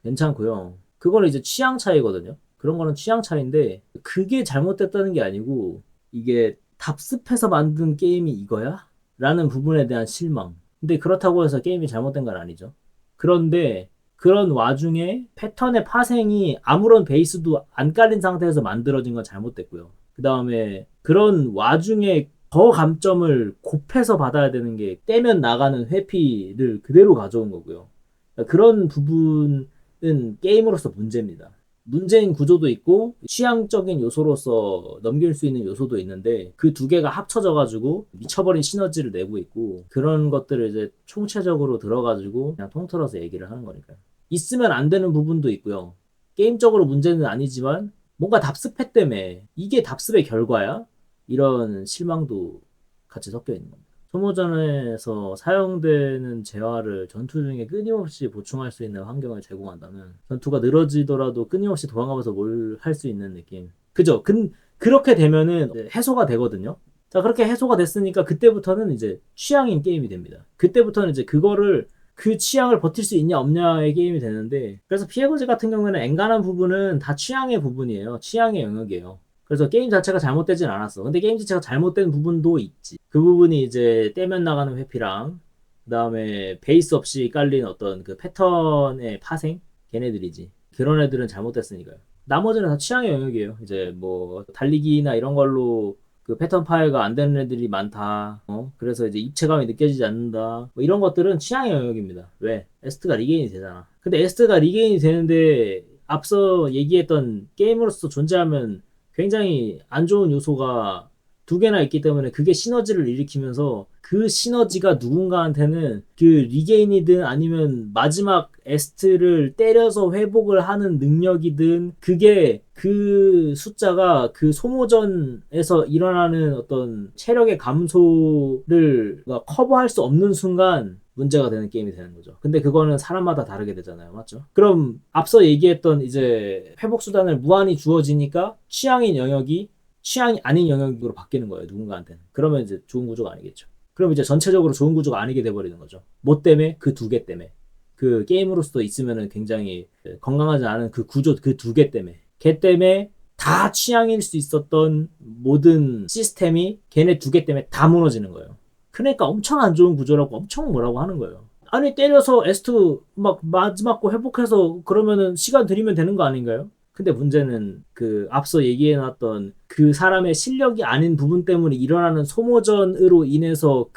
괜찮고요. 그거는 이제 취향 차이거든요. 그런 거는 취향 차이인데 그게 잘못됐다는 게 아니고 이게 답습해서 만든 게임이 이거야? 라는 부분에 대한 실망. 근데 그렇다고 해서 게임이 잘못된 건 아니죠. 그런데 그런 와중에 패턴의 파생이 아무런 베이스도 안 깔린 상태에서 만들어진 건 잘못됐고요. 그 다음에 그런 와중에 더 감점을 곱해서 받아야 되는 게 떼면 나가는 회피를 그대로 가져온 거고요. 그러니까 그런 부분은 게임으로서 문제입니다. 문제인 구조도 있고 취향적인 요소로서 넘길 수 있는 요소도 있는데 그 두 개가 합쳐져 가지고 미쳐버린 시너지를 내고 있고 그런 것들을 이제 총체적으로 들어가지고 그냥 통틀어서 얘기를 하는 거니까요. 있으면 안 되는 부분도 있고요. 게임적으로 문제는 아니지만 뭔가 답습했다며 이게 답습의 결과야? 이런 실망도 같이 섞여 있는 겁니다. 소모전에서 사용되는 재화를 전투 중에 끊임없이 보충할 수 있는 환경을 제공한다면 전투가 늘어지더라도 끊임없이 도망가면서 뭘 할 수 있는 느낌. 그죠? 그렇게 되면은 해소가 되거든요. 자, 그렇게 해소가 됐으니까 그때부터는 이제 취향인 게임이 됩니다. 그때부터는 이제 그거를 그 취향을 버틸 수 있냐 없냐의 게임이 되는데 그래서 피해거지 같은 경우에는 엔간한 부분은 다 취향의 부분이에요. 취향의 영역이에요. 그래서 게임 자체가 잘못되진 않았어. 근데 게임 자체가 잘못된 부분도 있지. 그 부분이 이제 떼면 나가는 회피랑 그다음에 베이스 없이 깔린 어떤 그 패턴의 파생 걔네들이지. 그런 애들은 잘못됐으니까요. 나머지는 다 취향의 영역이에요. 이제 뭐 달리기나 이런 걸로 그 패턴 파괴가 안 되는 애들이 많다. 그래서 이제 입체감이 느껴지지 않는다. 뭐 이런 것들은 취향의 영역입니다. 왜? 에스트가 리게인이 되잖아. 근데 에스트가 리게인이 되는데 앞서 얘기했던 게임으로서 존재하면 굉장히 안 좋은 요소가 두 개나 있기 때문에 그게 시너지를 일으키면서 그 시너지가 누군가한테는 그 리게인이든 아니면 마지막 에스트를 때려서 회복을 하는 능력이든 그게 그 숫자가 그 소모전에서 일어나는 어떤 체력의 감소를 커버할 수 없는 순간 문제가 되는 게임이 되는 거죠. 근데 그거는 사람마다 다르게 되잖아요. 맞죠? 그럼 앞서 얘기했던 이제 회복 수단을 무한히 주어지니까 취향인 영역이 취향이 아닌 영역으로 바뀌는 거예요. 누군가한테는. 그러면 이제 좋은 구조가 아니겠죠. 그럼 이제 전체적으로 좋은 구조가 아니게 돼버리는 거죠. 뭐 때문에? 그 두 개 때문에. 그 게임으로서 있으면은 굉장히 건강하지 않은 그 구조 그 두 개 때문에. 걔 때문에 다 취향일 수 있었던 모든 시스템이 걔네 두 개 때문에 다 무너지는 거예요. 그러니까 엄청 안 좋은 구조라고 엄청 뭐라고 하는 거예요. 아니 때려서 에스트 막 맞고 회복해서 그러면은 시간 들이면 되는 거 아닌가요? 근데 문제는 그 앞서 얘기해놨던 그 사람의 실력이 아닌 부분 때문에 일어나는 소모전으로 인해서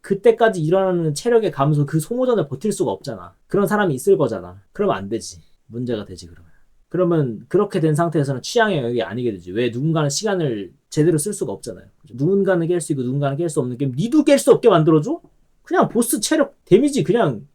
그때까지 일어나는 체력의 감소 그 소모전을 버틸 수가 없잖아. 그런 사람이 있을 거잖아. 그러면 안 되지. 문제가 되지 그러면. 그러면 그렇게 된 상태에서는 취향의 영역이 아니게 되지. 왜 누군가는 시간을 제대로 쓸 수가 없잖아요. 누군가는 깰 수 있고 누군가는 깰 수 없는 게임 니도 깰 수 없게 만들어줘? 그냥 보스 체력 데미지 그냥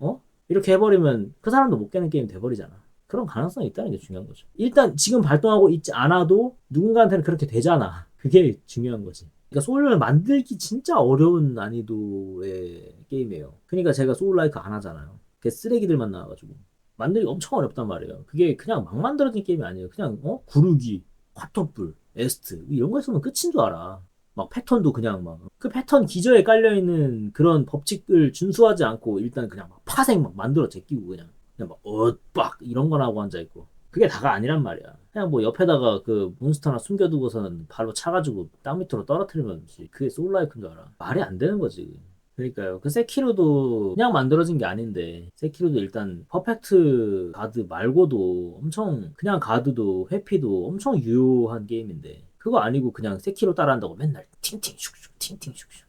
이렇게 해버리면 그 사람도 못 깨는 게임 돼버리잖아. 그런 가능성이 있다는 게 중요한 거죠. 일단 지금 발동하고 있지 않아도 누군가한테는 그렇게 되잖아. 그게 중요한 거지. 그러니까 소울을 만들기 진짜 어려운 난이도의 게임이에요. 그러니까 제가 소울라이크 안 하잖아요. 그 쓰레기들만 나와가지고. 만들기 엄청 어렵단 말이에요. 그게 그냥 막 만들어진 게임이 아니에요. 그냥 구르기, 화토불, 에스트 이런 거 했으면 끝인 줄 알아. 막 패턴도 그냥 막 그 패턴 기저에 깔려있는 그런 법칙을 준수하지 않고 일단 그냥 막 파생 막 만들어 제끼고 그냥 막 엇박 이런 거 나고 앉아있고 그게 다가 아니란 말이야. 그냥 뭐 옆에다가 그 몬스터나 숨겨두고서는 발로 차가지고 땅 밑으로 떨어뜨리면 그게 소울라이크인 줄 알아. 말이 안 되는 거지. 그러니까요. 그 세키로도 그냥 만들어진 게 아닌데 세키로도 일단 퍼펙트 가드 말고도 엄청 그냥 가드도 회피도 엄청 유효한 게임인데 그거 아니고 그냥 세키로 따라한다고 맨날 팅팅 슉슉 팅팅 슉슉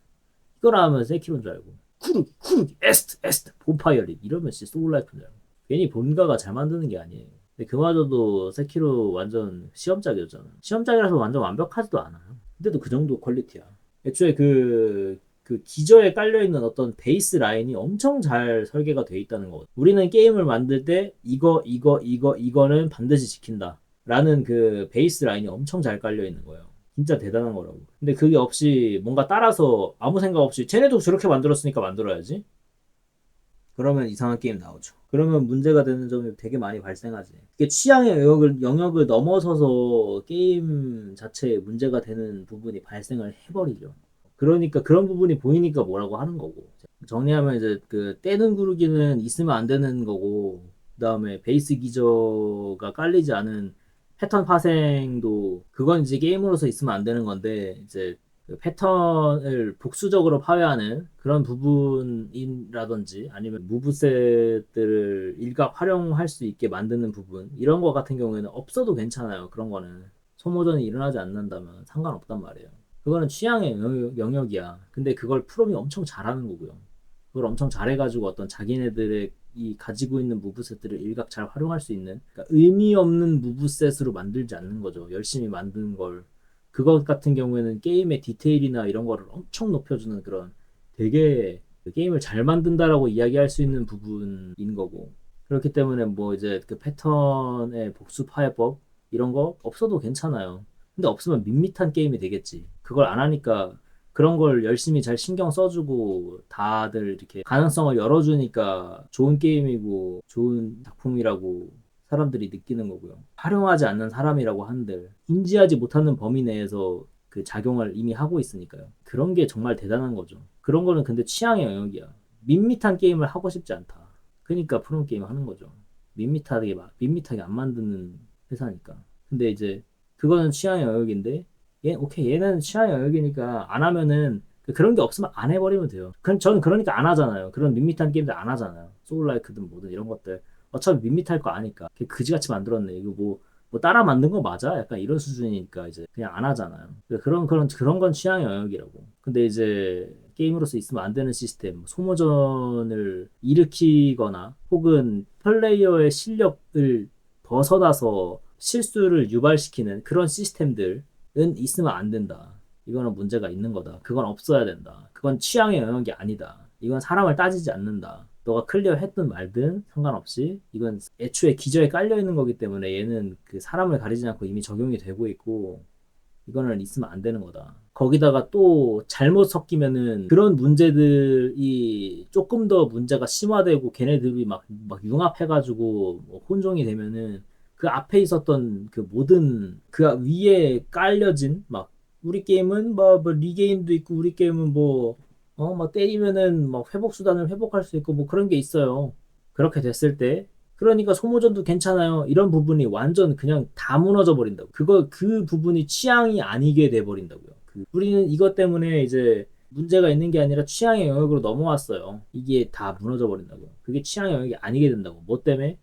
이거라 하면 세키로인 줄 알고 쿠르기 에스트 본파이어리 이러면 진짜 소울라이크인 줄 알고 괜히 본가가 잘 만드는 게 아니에요. 근데 그마저도 세키로 완전 시험작이었잖아. 시험작이라서 완전 완벽하지도 않아요. 근데도 그 정도 퀄리티야. 애초에 그 기저에 깔려있는 어떤 베이스 라인이 엄청 잘 설계가 돼 있다는 거거든. 우리는 게임을 만들 때 이거는 반드시 지킨다. 라는 그 베이스 라인이 엄청 잘 깔려있는 거예요. 진짜 대단한 거라고. 근데 그게 없이 뭔가 따라서 아무 생각 없이 쟤네도 저렇게 만들었으니까 만들어야지. 그러면 이상한 게임 나오죠. 그러면 문제가 되는 점이 되게 많이 발생하지. 이게 취향의 영역을 넘어서서 게임 자체에 문제가 되는 부분이 발생을 해버리죠. 그러니까 그런 부분이 보이니까 뭐라고 하는 거고. 정리하면 이제 그 떼는 구르기는 있으면 안 되는 거고, 그다음에 베이스 기저가 깔리지 않은 패턴 파생도 그건 이제 게임으로서 있으면 안 되는 건데, 이제 그 패턴을 복수적으로 파괴하는 그런 부분이라든지 아니면 무브셋들을 일각 활용할 수 있게 만드는 부분 이런 거 같은 경우에는 없어도 괜찮아요. 그런 거는 소모전이 일어나지 않는다면 상관없단 말이에요. 그거는 취향의 영역이야. 근데 그걸 프롬이 엄청 잘하는 거고요. 그걸 엄청 잘해가지고 어떤 자기네들의 이 가지고 있는 무브셋들을 일각 잘 활용할 수 있는, 그러니까 의미 없는 무브셋으로 만들지 않는 거죠. 열심히 만든 걸. 그것 같은 경우에는 게임의 디테일이나 이런 거를 엄청 높여주는 그런 되게 게임을 잘 만든다라고 이야기할 수 있는 부분인 거고. 그렇기 때문에 뭐 이제 그 패턴의 복수 파해법 이런 거 없어도 괜찮아요. 근데 없으면 밋밋한 게임이 되겠지. 그걸 안 하니까 그런 걸 열심히 잘 신경 써주고 다들 이렇게 가능성을 열어주니까 좋은 게임이고 좋은 작품이라고 사람들이 느끼는 거고요. 활용하지 않는 사람이라고 한들 인지하지 못하는 범위 내에서 그 작용을 이미 하고 있으니까요. 그런 게 정말 대단한 거죠. 그런 거는 근데 취향의 영역이야. 밋밋한 게임을 하고 싶지 않다. 그러니까 프로게임 하는 거죠. 밋밋하게 안 만드는 회사니까. 근데 이제 그거는 취향의 영역인데 오케이 얘는 취향의 영역이니까 안 하면은 그런 게 없으면 안 해버리면 돼요. 그럼 저는 그러니까 안 하잖아요. 그런 밋밋한 게임들 안 하잖아요. 소울라이크든 뭐든 이런 것들 어차피 밋밋할 거 아니까 그지같이 만들었네. 이거 뭐 따라 만든 거 맞아? 약간 이런 수준이니까 이제 그냥 안 하잖아요. 그런 건 취향의 영역이라고. 근데 이제 게임으로서 있으면 안 되는 시스템, 뭐 소모전을 일으키거나 혹은 플레이어의 실력을 벗어나서 실수를 유발시키는 그런 시스템들은 있으면 안 된다. 이거는 문제가 있는 거다. 그건 없어야 된다. 그건 취향의 영역이 아니다. 이건 사람을 따지지 않는다. 너가 클리어 했든 말든 상관없이 이건 애초에 기저에 깔려 있는 거기 때문에 얘는 그 사람을 가리지 않고 이미 적용이 되고 있고 이거는 있으면 안 되는 거다. 거기다가 또 잘못 섞이면은 그런 문제들이 조금 더 문제가 심화되고 걔네들이 막 융합해가지고 뭐 혼종이 되면은 그 앞에 있었던 그 모든 그 위에 깔려진 막 우리 게임은 뭐 리게임도 있고 우리 게임은 막 때리면은 막 회복 수단을 회복할 수 있고 뭐 그런 게 있어요. 그렇게 됐을 때 그러니까 소모전도 괜찮아요. 이런 부분이 완전 그냥 다 무너져 버린다고. 그 부분이 취향이 아니게 돼 버린다고요. 우리는 이것 때문에 이제 문제가 있는 게 아니라 취향의 영역으로 넘어왔어요. 이게 다 무너져 버린다고요. 그게 취향의 영역이 아니게 된다고. 뭐 때문에?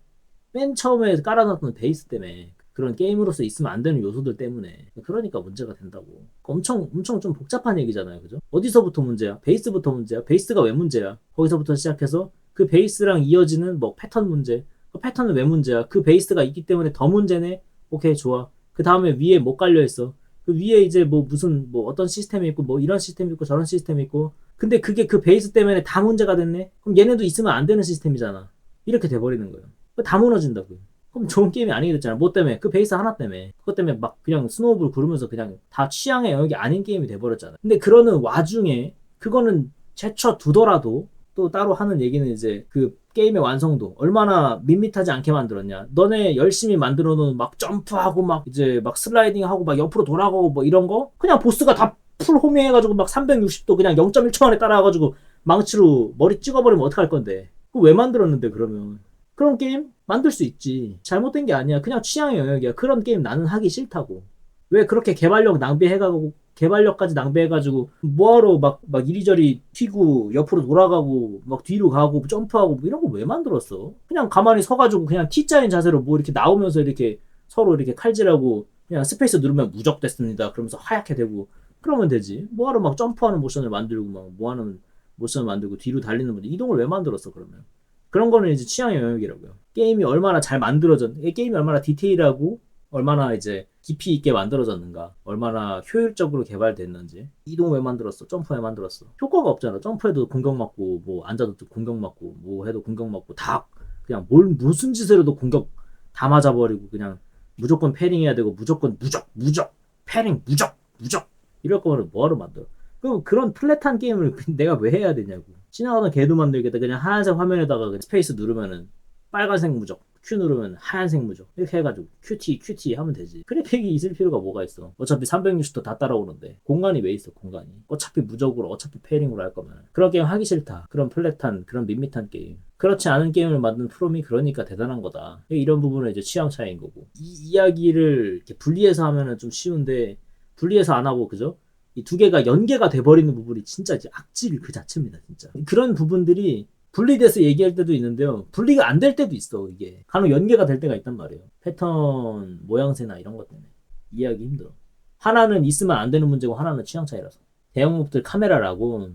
맨 처음에 깔아놨던 베이스 때문에. 그런 게임으로서 있으면 안 되는 요소들 때문에. 그러니까 문제가 된다고. 엄청 좀 복잡한 얘기잖아요. 그죠? 어디서부터 문제야? 베이스부터 문제야? 베이스가 왜 문제야? 거기서부터 시작해서 그 베이스랑 이어지는 뭐 패턴 문제. 그 패턴은 왜 문제야? 그 베이스가 있기 때문에 더 문제네? 오케이, 좋아. 그 다음에 위에 뭐 깔려있어? 그 위에 이제 뭐 무슨 뭐 어떤 시스템이 있고 뭐 이런 시스템이 있고 저런 시스템이 있고 근데 그게 그 베이스 때문에 다 문제가 됐네? 그럼 얘네도 있으면 안 되는 시스템이잖아. 이렇게 돼버리는 거예요. 다 무너진다고요. 그럼 좋은 게임이 아니게 됐잖아. 뭐 때문에? 그 베이스 하나 때문에. 그것 때문에 막 그냥 스노우볼 구르면서 그냥 다 취향의 영역이 아닌 게임이 돼버렸잖아. 근데 그러는 와중에 그거는 제쳐 두더라도 또 따로 하는 얘기는 이제 그 게임의 완성도 얼마나 밋밋하지 않게 만들었냐. 너네 열심히 만들어 놓은 막 점프하고 막 이제 막 슬라이딩하고 막 옆으로 돌아가고 뭐 이런 거 그냥 보스가 다 풀 호밍해가지고 막 360도 그냥 0.1초 만에 따라와가지고 망치로 머리 찍어버리면 어떡할 건데. 그거 왜 만들었는데 그러면. 그런 게임 만들 수 있지. 잘못된 게 아니야. 그냥 취향의 영역이야. 그런 게임 나는 하기 싫다고. 왜 그렇게 개발력까지 낭비해가지고 뭐하러 막 이리저리 튀고 옆으로 돌아가고 막 뒤로 가고 점프하고 뭐 이런 거 왜 만들었어? 그냥 가만히 서가지고 그냥 T자인 자세로 뭐 이렇게 나오면서 이렇게 서로 이렇게 칼질하고 그냥 스페이스 누르면 무적됐습니다. 그러면서 하얗게 되고 그러면 되지. 뭐하러 막 점프하는 모션을 만들고 막 뭐하는 모션을 만들고 뒤로 달리는 건데 이동을 왜 만들었어 그러면? 그런 거는 이제 취향의 영역이라고요. 게임이 얼마나 잘 게임이 얼마나 디테일하고 얼마나 이제 깊이 있게 만들어졌는가, 얼마나 효율적으로 개발됐는지. 이동 왜 만들었어? 점프 왜 만들었어? 효과가 없잖아. 점프해도 공격 맞고, 뭐 앉아도 공격 맞고, 뭐 해도 공격 맞고, 다 그냥 무슨 짓을 해도 공격 다 맞아버리고 그냥 무조건 패링해야 되고 무조건 무적, 패링 무적 이럴 거면 뭐하러 만들어? 그럼 그런 플랫한 게임을 내가 왜 해야 되냐고. 지나가던 개도 만들겠다. 그냥 하얀색 화면에다가 스페이스 누르면은 빨간색 무적 Q 누르면 하얀색 무조 이렇게 해가지고 QT 하면 되지. 그래픽이 있을 필요가 뭐가 있어. 어차피 360도 다 따라오는데 공간이 왜 있어. 공간이 어차피 무적으로 어차피 페어링으로 할 거면 그런 게임 하기 싫다. 그런 플랫한 그런 밋밋한 게임. 그렇지 않은 게임을 만든 프롬이 그러니까 대단한 거다. 이런 부분은 이제 취향 차이인 거고, 이 이야기를 이렇게 분리해서 하면은 좀 쉬운데 분리해서 안 하고 그죠? 이 두 개가 연계가 돼버리는 부분이 진짜 이제 악질 그 자체입니다. 진짜 그런 부분들이 분리돼서 얘기할 때도 있는데요. 분리가 안 될 때도 있어. 이게 간혹 연계가 될 때가 있단 말이에요. 패턴 모양새나 이런 것 때문에 이해하기 힘들어. 하나는 있으면 안 되는 문제고 하나는 취향 차이라서. 대형목들 카메라라고.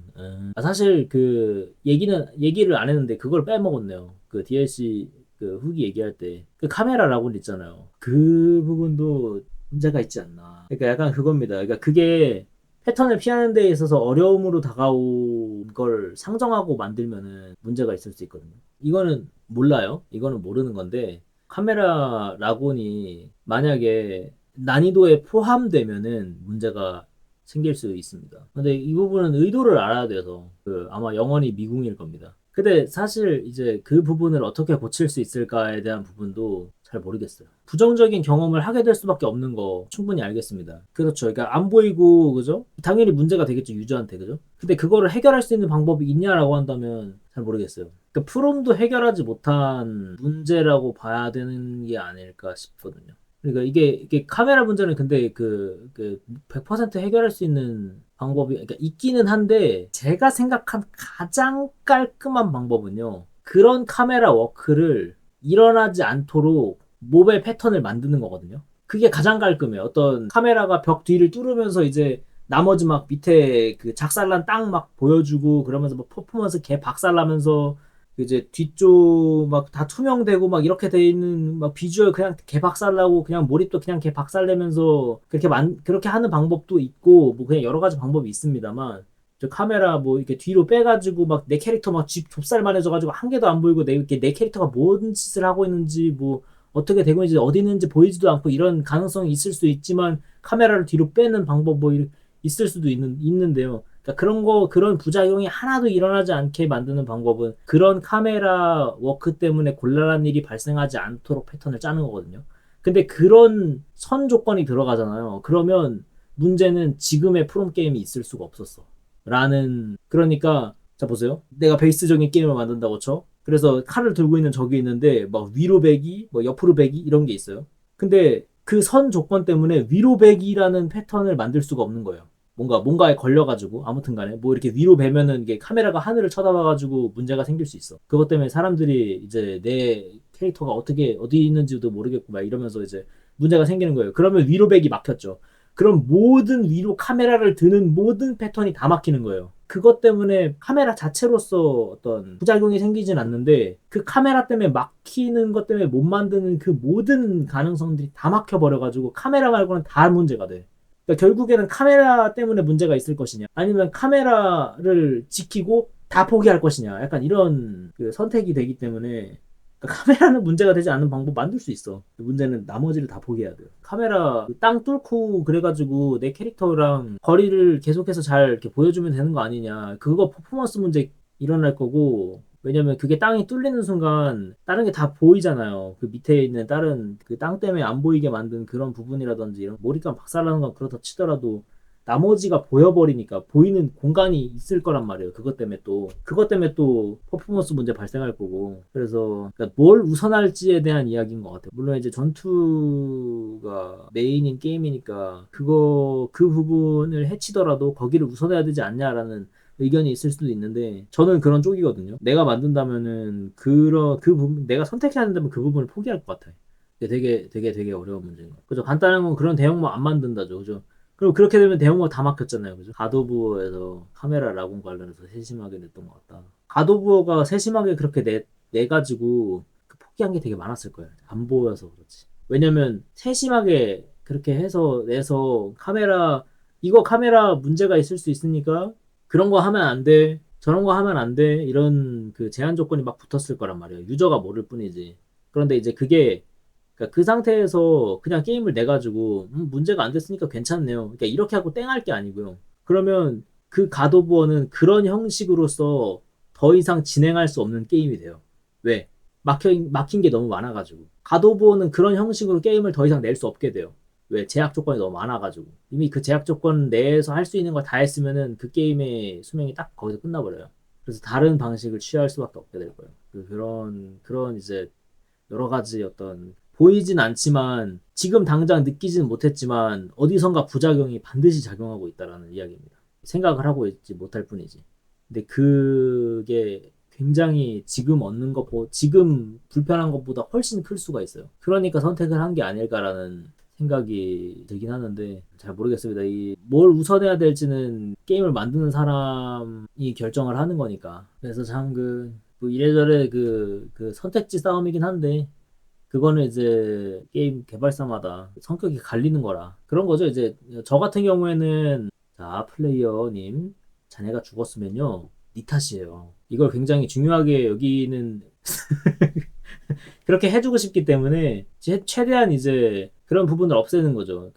사실 그 얘기를 안 했는데 그걸 빼먹었네요. 그 DLC 그 후기 얘기할 때 그 카메라라고 있잖아요. 그 부분도 문제가 있지 않나. 그러니까 약간 그겁니다. 그러니까 그게 패턴을 피하는 데 있어서 어려움으로 다가온 걸 상정하고 만들면은 문제가 있을 수 있거든요. 이거는 몰라요. 이거는 모르는 건데 카메라 라곤이 만약에 난이도에 포함되면은 문제가 생길 수 있습니다. 근데 이 부분은 의도를 알아야 돼서 그 아마 영원히 미궁일 겁니다. 근데 사실 이제 그 부분을 어떻게 고칠 수 있을까에 대한 부분도 잘 모르겠어요. 부정적인 경험을 하게 될 수밖에 없는 거 충분히 알겠습니다. 그렇죠. 그러니까 안 보이고 그죠? 당연히 문제가 되겠죠. 유저한테 그죠? 근데 그거를 해결할 수 있는 방법이 있냐라고 한다면 잘 모르겠어요. 그러니까 프롬도 해결하지 못한 문제라고 봐야 되는 게 아닐까 싶거든요. 그러니까 이게 카메라 문제는 근데 그 100% 해결할 수 있는 방법이 그러니까 있기는 한데 제가 생각한 가장 깔끔한 방법은요. 그런 카메라 워크를 일어나지 않도록 몹의 패턴을 만드는 거거든요. 그게 가장 깔끔해요. 어떤 카메라가 벽 뒤를 뚫으면서 이제 나머지 막 밑에 그 작살난 땅 막 보여주고 그러면서 뭐 퍼포먼스 개 박살나면서 이제 뒤쪽 막 다 투명되고 막 이렇게 돼 있는 막 비주얼 그냥 개 박살나고 그냥 몰입도 그냥 개 박살내면서 그렇게 하는 방법도 있고 뭐 그냥 여러 가지 방법이 있습니다만 저 카메라 뭐 이렇게 뒤로 빼가지고 막 내 캐릭터 막 좁쌀만해져가지고 한 개도 안 보이고 내 캐릭터가 뭔 짓을 하고 있는지 뭐 어떻게 되고 있는지 어디 있는지 보이지도 않고 이런 가능성이 있을 수 있지만 카메라를 뒤로 빼는 방법 뭐 있을 수도 있는데요. 그러니까 그런 부작용이 하나도 일어나지 않게 만드는 방법은 그런 카메라 워크 때문에 곤란한 일이 발생하지 않도록 패턴을 짜는 거거든요. 근데 그런 선 조건이 들어가잖아요. 그러면 문제는 지금의 프롬 게임이 있을 수가 없었어. 그러니까, 자, 보세요. 내가 베이스적인 게임을 만든다고 쳐. 그래서 칼을 들고 있는 적이 있는데, 막 위로 베기, 뭐 옆으로 베기, 이런 게 있어요. 근데 그 선 조건 때문에 위로 베기라는 패턴을 만들 수가 없는 거예요. 뭔가에 걸려가지고 아무튼 간에 뭐 이렇게 위로 베면은 이게 카메라가 하늘을 쳐다봐가지고 문제가 생길 수 있어. 그것 때문에 사람들이 이제 내 캐릭터가 어떻게 어디 있는지도 모르겠고 막 이러면서 이제 문제가 생기는 거예요. 그러면 위로 베기 막혔죠. 그럼 모든 위로 카메라를 드는 모든 패턴이 다 막히는 거예요. 그것 때문에 카메라 자체로서 어떤 부작용이 생기진 않는데 그 카메라 때문에 막히는 것 때문에 못 만드는 그 모든 가능성들이 다 막혀버려가지고 카메라 말고는 다 문제가 돼. 그러니까 결국에는 카메라 때문에 문제가 있을 것이냐 아니면 카메라를 지키고 다 포기할 것이냐 약간 이런 그 선택이 되기 때문에 그러니까 카메라는 문제가 되지 않는 방법 만들 수 있어. 문제는 나머지를 다 포기해야 돼요. 카메라 땅 뚫고 그래가지고 내 캐릭터랑 거리를 계속해서 잘 이렇게 보여주면 되는 거 아니냐. 그거 퍼포먼스 문제 일어날 거고 왜냐면 그게 땅이 뚫리는 순간 다른 게 다 보이잖아요. 그 밑에 있는 다른 그 땅 때문에 안 보이게 만든 그런 부분이라든지 이런 몰입감 박살나는 건 그렇다 치더라도 나머지가 보여버리니까 보이는 공간이 있을 거란 말이에요. 그것 때문에 또 퍼포먼스 문제 발생할 거고. 그래서 그러니까 뭘 우선할지에 대한 이야기인 것 같아요. 물론 이제 전투가 메인인 게임이니까 그 부분을 해치더라도 거기를 우선해야 되지 않냐라는 의견이 있을 수도 있는데 저는 그런 쪽이거든요. 내가 만든다면은 그 부분 내가 선택해야 한다면 그 부분을 포기할 것 같아요. 되게 어려운 문제인 거. 그죠? 간단한 건 그런 대형모 안 만든다죠. 그죠? 그리고 그렇게 되면 대형모 다 막혔잖아요. 그죠? 갓오브에서 카메라 라곤 관련해서 세심하게 냈던 것 같다. 갓오브가 세심하게 그렇게 내가지고 그 포기한 게 되게 많았을 거예요. 안 보여서 그렇지. 왜냐면 세심하게 그렇게 해서 내서 이거 카메라 문제가 있을 수 있으니까 그런 거 하면 안 돼. 저런 거 하면 안 돼. 이런 그 제한 조건이 막 붙었을 거란 말이에요. 유저가 모를 뿐이지. 그런데 이제 그러니까 그 상태에서 그냥 게임을 내가지고 문제가 안 됐으니까 괜찮네요. 그러니까 이렇게 하고 땡할 게 아니고요. 그러면 그 갓 오브 워는 그런 형식으로서 더 이상 진행할 수 없는 게임이 돼요. 왜? 막힌 게 너무 많아가지고. 갓오브는 그런 형식으로 게임을 더 이상 낼 수 없게 돼요. 왜? 제약 조건이 너무 많아가지고. 이미 그 제약 조건 내에서 할 수 있는 걸 다 했으면은 그 게임의 수명이 딱 거기서 끝나버려요. 그래서 다른 방식을 취할 수밖에 없게 될 거예요. 그런 이제 여러 가지 어떤 보이진 않지만 지금 당장 느끼지는 못했지만 어디선가 부작용이 반드시 작용하고 있다라는 이야기입니다. 생각을 하고 있지 못할 뿐이지. 근데 그게 굉장히 지금 얻는 것보 지금 불편한 것보다 훨씬 클 수가 있어요. 그러니까 선택을 한 게 아닐까라는 생각이 들긴 하는데 잘 모르겠습니다. 이 뭘 우선해야 될지는 게임을 만드는 사람이 결정을 하는 거니까. 그래서 참 뭐 이래저래 그 선택지 싸움이긴 한데 그거는 이제 게임 개발사마다 성격이 갈리는 거라 그런 거죠. 이제 저 같은 경우에는 자 플레이어님 자네가 죽었으면요 니 탓이에요. 이걸 굉장히 중요하게 여기는 그렇게 해주고 싶기 때문에 최대한 이제 그런 부분을 없애는 거죠.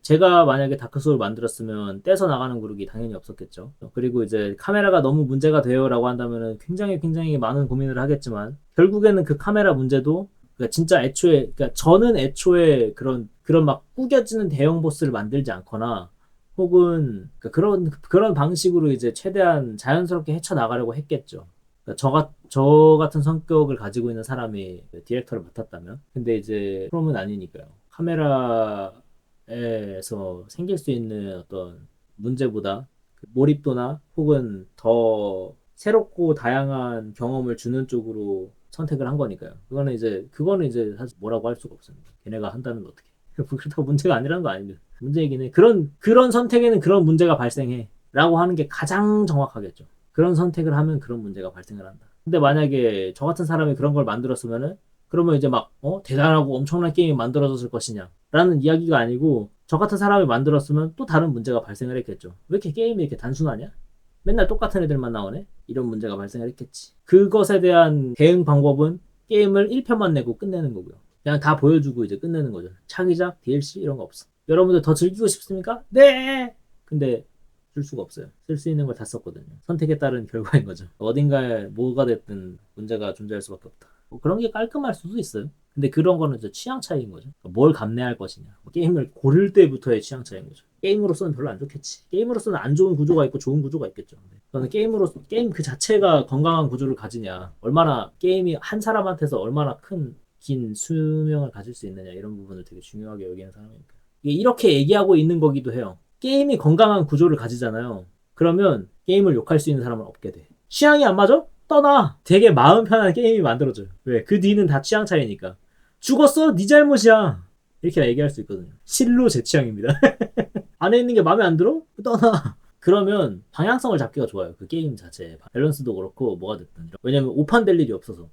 제가 만약에 다크소울 만들었으면 떼서 나가는 그룹이 당연히 없었겠죠. 그리고 이제 카메라가 너무 문제가 돼요라고 한다면은 굉장히 굉장히 많은 고민을 하겠지만 결국에는 그 카메라 문제도 그러니까 진짜 그러니까 저는 애초에 그런 막 구겨지는 대형 보스를 만들지 않거나 혹은 그러니까 그런 방식으로 이제 최대한 자연스럽게 헤쳐나가려고 했겠죠. 그러니까 저 같은 성격을 가지고 있는 사람이 디렉터를 맡았다면. 근데 이제 프롬은 아니니까요. 카메라에서 생길 수 있는 어떤 문제보다 몰입도나 혹은 더 새롭고 다양한 경험을 주는 쪽으로 선택을 한 거니까요. 그거는 이제 사실 뭐라고 할 수가 없습니다. 걔네가 한다는 거 어떻게. 그렇다고 문제가 아니라는 거 아닙니다. 문제이긴 해. 그런 선택에는 그런 문제가 발생해. 라고 하는 게 가장 정확하겠죠. 그런 선택을 하면 그런 문제가 발생을 한다. 근데 만약에 저 같은 사람이 그런 걸 만들었으면은 그러면 이제 막 대단하고 엄청난 게임이 만들어졌을 것이냐 라는 이야기가 아니고 저 같은 사람이 만들었으면 또 다른 문제가 발생을 했겠죠. 왜 이렇게 게임이 이렇게 단순하냐? 맨날 똑같은 애들만 나오네? 이런 문제가 발생을 했겠지. 그것에 대한 대응 방법은 게임을 1편만 내고 끝내는 거고요. 그냥 다 보여주고 이제 끝내는 거죠. 차기작, DLC 이런 거 없어. 여러분들 더 즐기고 싶습니까? 네! 근데 쓸 수가 없어요. 쓸 수 있는 걸 다 썼거든요. 선택에 따른 결과인 거죠. 어딘가에 뭐가 됐든 문제가 존재할 수밖에 없다. 뭐 그런 게 깔끔할 수도 있어요. 근데 그런 거는 이제 취향 차이인 거죠. 뭘 감내할 것이냐. 게임을 고를 때부터의 취향 차이인 거죠. 게임으로서는 별로 안 좋겠지. 게임으로서는 안 좋은 구조가 있고 좋은 구조가 있겠죠. 저는 게임 그 자체가 건강한 구조를 가지냐. 게임이 한 사람한테서 얼마나 긴 수명을 가질 수 있느냐. 이런 부분을 되게 중요하게 여기는 사람이니까. 이렇게 얘기하고 있는 거기도 해요. 게임이 건강한 구조를 가지잖아요. 그러면 게임을 욕할 수 있는 사람은 없게 돼. 취향이 안 맞아? 떠나. 되게 마음 편한 게임이 만들어져요. 왜? 그 뒤는 다 취향 차이니까. 죽었어? 네 잘못이야. 이렇게 얘기할 수 있거든요. 실로 제 취향입니다. 안에 있는 게 마음에 안 들어? 떠나. 그러면 방향성을 잡기가 좋아요. 그 게임 자체. 밸런스도 그렇고 뭐가 됐든. 왜냐면 오판 될 일이 없어서.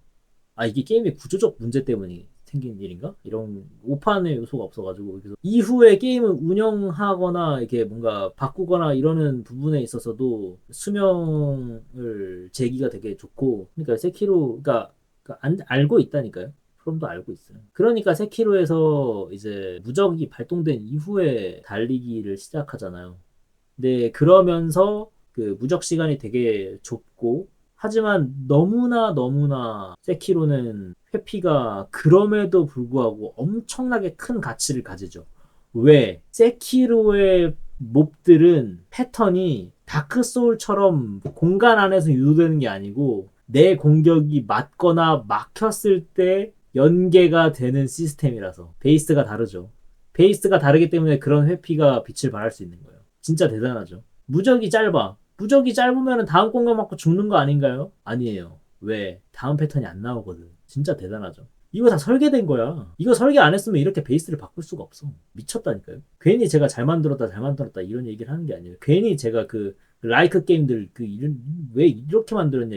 이게 게임의 구조적 문제 때문에 생긴 일인가? 이런 오판의 요소가 없어가지고 그래서 이후에 게임을 운영하거나 이렇게 뭔가 바꾸거나 이러는 부분에 있어서도 수명을 재기가 되게 좋고 그러니까 세키로 알고 있다니까요. 프롬도 알고 있어요. 그러니까 세키로에서 이제 무적이 발동된 이후에 달리기를 시작하잖아요. 근데 그러면서 그 무적 시간이 되게 좁고 하지만 너무나 세키로는 회피가 그럼에도 불구하고 엄청나게 큰 가치를 가지죠. 왜? 세키로의 몹들은 패턴이 다크소울처럼 공간 안에서 유도되는 게 아니고 내 공격이 맞거나 막혔을 때 연계가 되는 시스템이라서 베이스가 다르죠. 베이스가 다르기 때문에 그런 회피가 빛을 발할 수 있는 거예요. 진짜 대단하죠. 무적이 짧아. 무적이 짧으면 다음 공격 맞고 죽는 거 아닌가요? 아니에요. 왜? 다음 패턴이 안 나오거든. 진짜 대단하죠. 이거 다 설계된 거야. 이거 설계 안 했으면 이렇게 베이스를 바꿀 수가 없어. 미쳤다니까요. 괜히 제가 잘 만들었다 이런 얘기를 하는 게 아니에요. 괜히 제가 라이크 게임들 왜 이렇게 만들었냐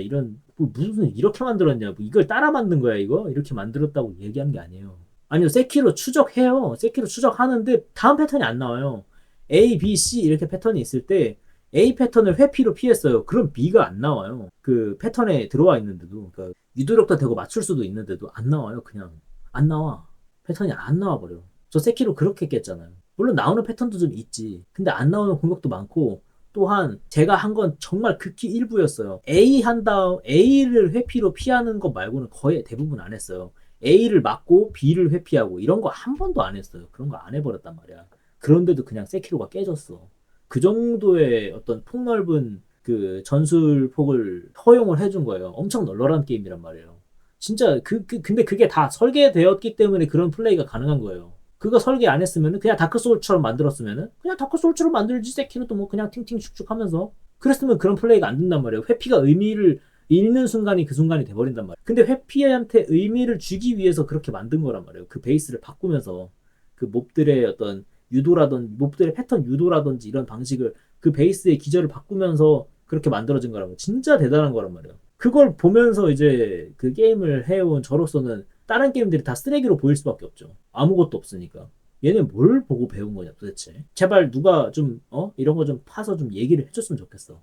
무슨 이렇게 만들었냐 이걸 따라 만든 거야 이거 이렇게 만들었다고 얘기하는 게 아니에요. 아니요 세키로 추적해요. 세키로 추적하는데 다음 패턴이 안 나와요. A, B, C 이렇게 패턴이 있을 때 A 패턴을 회피로 피했어요. 그럼 B가 안 나와요. 그 패턴에 들어와 있는데도 그러니까 유도력도 되고 맞출 수도 있는데도 안 나와요. 그냥 안 나와. 패턴이 안 나와버려. 저 세키로 그렇게 깼잖아요. 물론 나오는 패턴도 좀 있지. 근데 안 나오는 공격도 많고 또한 제가 한 건 정말 극히 일부였어요. A 한 다음 A를 회피로 피하는 것 말고는 거의 대부분 안 했어요. A를 맞고 B를 회피하고 이런 거 한 번도 안 했어요. 그런 거 안 해버렸단 말이야. 그런데도 그냥 세키로가 깨졌어. 그 정도의 어떤 폭넓은 그 전술폭을 허용을 해준 거예요. 엄청 널널한 게임이란 말이에요. 진짜 근데 그게 다 설계되었기 때문에 그런 플레이가 가능한 거예요. 그거 설계 안 했으면은 그냥 다크 소울처럼 만들었으면은 그냥 다크 소울처럼 만들지 세키로도 뭐 그냥 팅팅 슉슉 하면서 그랬으면 그런 플레이가 안 된단 말이에요. 회피가 의미를 잃는 순간이 그 순간이 돼버린단 말이에요. 근데 회피한테 의미를 주기 위해서 그렇게 만든 거란 말이에요. 그 베이스를 바꾸면서 그 몹들의 어떤 유도라든지 몹들의 패턴 유도라든지 이런 방식을 그 베이스의 기절을 바꾸면서 그렇게 만들어진 거라고 진짜 대단한 거란 말이에요. 그걸 보면서 이제 그 게임을 해온 저로서는 다른 게임들이 다 쓰레기로 보일 수밖에 없죠. 아무것도 없으니까. 얘는 뭘 보고 배운 거냐 도대체. 제발 누가 좀 이런 거 좀 파서 좀 얘기를 해줬으면 좋겠어.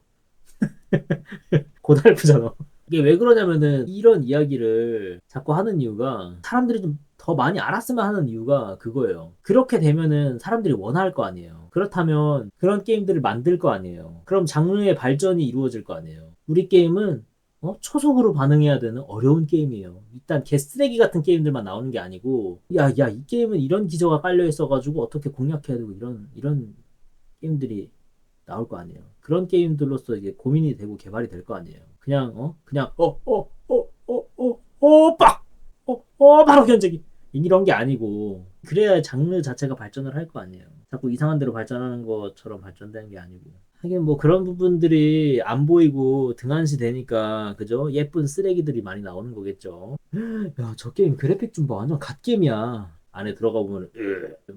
고달프잖아. 이게 왜 그러냐면은 이런 이야기를 자꾸 하는 이유가 사람들이 좀 더 많이 알았으면 하는 이유가 그거예요. 그렇게 되면은 사람들이 원할 거 아니에요. 그렇다면 그런 게임들을 만들 거 아니에요. 그럼 장르의 발전이 이루어질 거 아니에요. 우리 게임은 초속으로 반응해야 되는 어려운 게임이에요. 일단 개쓰레기 같은 게임들만 나오는 게 아니고 이 게임은 이런 기저가 깔려 있어가지고 어떻게 공략해야 되고 이런 게임들이 나올 거 아니에요. 그런 게임들로서 이게 고민이 되고 개발이 될 거 아니에요. 그냥 빡! 바로 견제기 이런 게 아니고 그래야 장르 자체가 발전을 할 거 아니에요. 자꾸 이상한 대로 발전하는 것처럼 발전되는 게 아니고 하긴 뭐 그런 부분들이 안 보이고 등한시 되니까 그죠? 예쁜 쓰레기들이 많이 나오는 거겠죠. 야, 저 게임 그래픽 좀 봐. 완전 갓게임이야. 안에 들어가 보면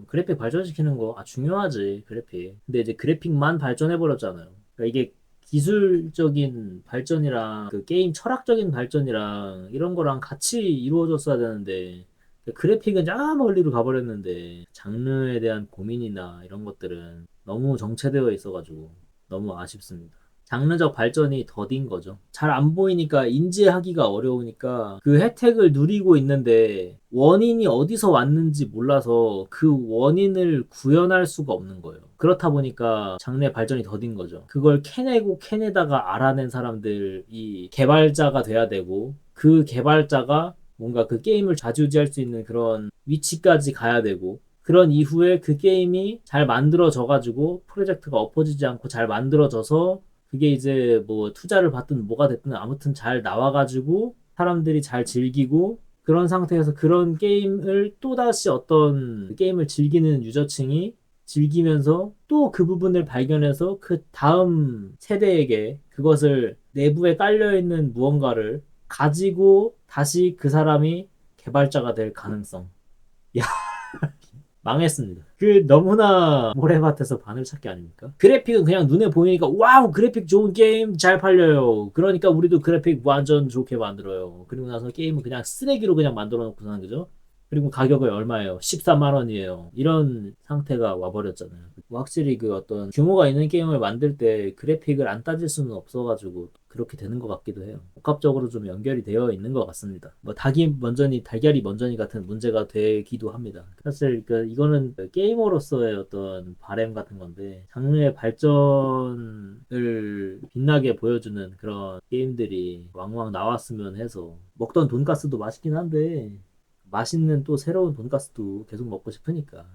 그래픽 발전시키는 거 중요하지 그래픽. 근데 이제 그래픽만 발전해 버렸잖아요. 그러니까 이게 기술적인 발전이랑 그 게임 철학적인 발전이랑 이런 거랑 같이 이루어졌어야 되는데 그래픽은 저 멀리로 가버렸는데 장르에 대한 고민이나 이런 것들은 너무 정체되어 있어가지고 너무 아쉽습니다. 장르적 발전이 더딘 거죠. 잘 안 보이니까 인지하기가 어려우니까 그 혜택을 누리고 있는데 원인이 어디서 왔는지 몰라서 그 원인을 구현할 수가 없는 거예요. 그렇다 보니까 장르의 발전이 더딘 거죠. 그걸 캐내다가 알아낸 사람들이 개발자가 돼야 되고 그 개발자가 뭔가 그 게임을 좌지우지할 수 있는 그런 위치까지 가야 되고 그런 이후에 그 게임이 잘 만들어져가지고 프로젝트가 엎어지지 않고 잘 만들어져서 그게 이제 뭐 투자를 받든 뭐가 됐든 아무튼 잘 나와가지고 사람들이 잘 즐기고 그런 상태에서 그런 게임을 또다시 어떤 게임을 즐기는 유저층이 즐기면서 또 그 부분을 발견해서 그 다음 세대에게 그것을 내부에 깔려있는 무언가를 가지고 다시 그 사람이 개발자가 될 가능성. 야, 망했습니다. 그 너무나 모래밭에서 바늘 찾기 아닙니까? 그래픽은 그냥 눈에 보이니까 와우 그래픽 좋은 게임 잘 팔려요. 그러니까 우리도 그래픽 완전 좋게 만들어요. 그리고 나서 게임은 그냥 쓰레기로 그냥 만들어 놓고서는 그죠? 그리고 가격은 얼마예요? 13만 원이에요. 이런 상태가 와버렸잖아요. 확실히 그 어떤 규모가 있는 게임을 만들 때 그래픽을 안 따질 수는 없어가지고 그렇게 되는 것 같기도 해요. 복합적으로 좀 연결이 되어 있는 것 같습니다. 뭐 닭이 먼저니 달걀이 먼저니 같은 문제가 되기도 합니다. 사실 그 이거는 게이머로서의 어떤 바램 같은 건데 장르의 발전을 빛나게 보여주는 그런 게임들이 왕왕 나왔으면 해서 먹던 돈가스도 맛있긴 한데 맛있는 또 새로운 돈가스도 계속 먹고 싶으니까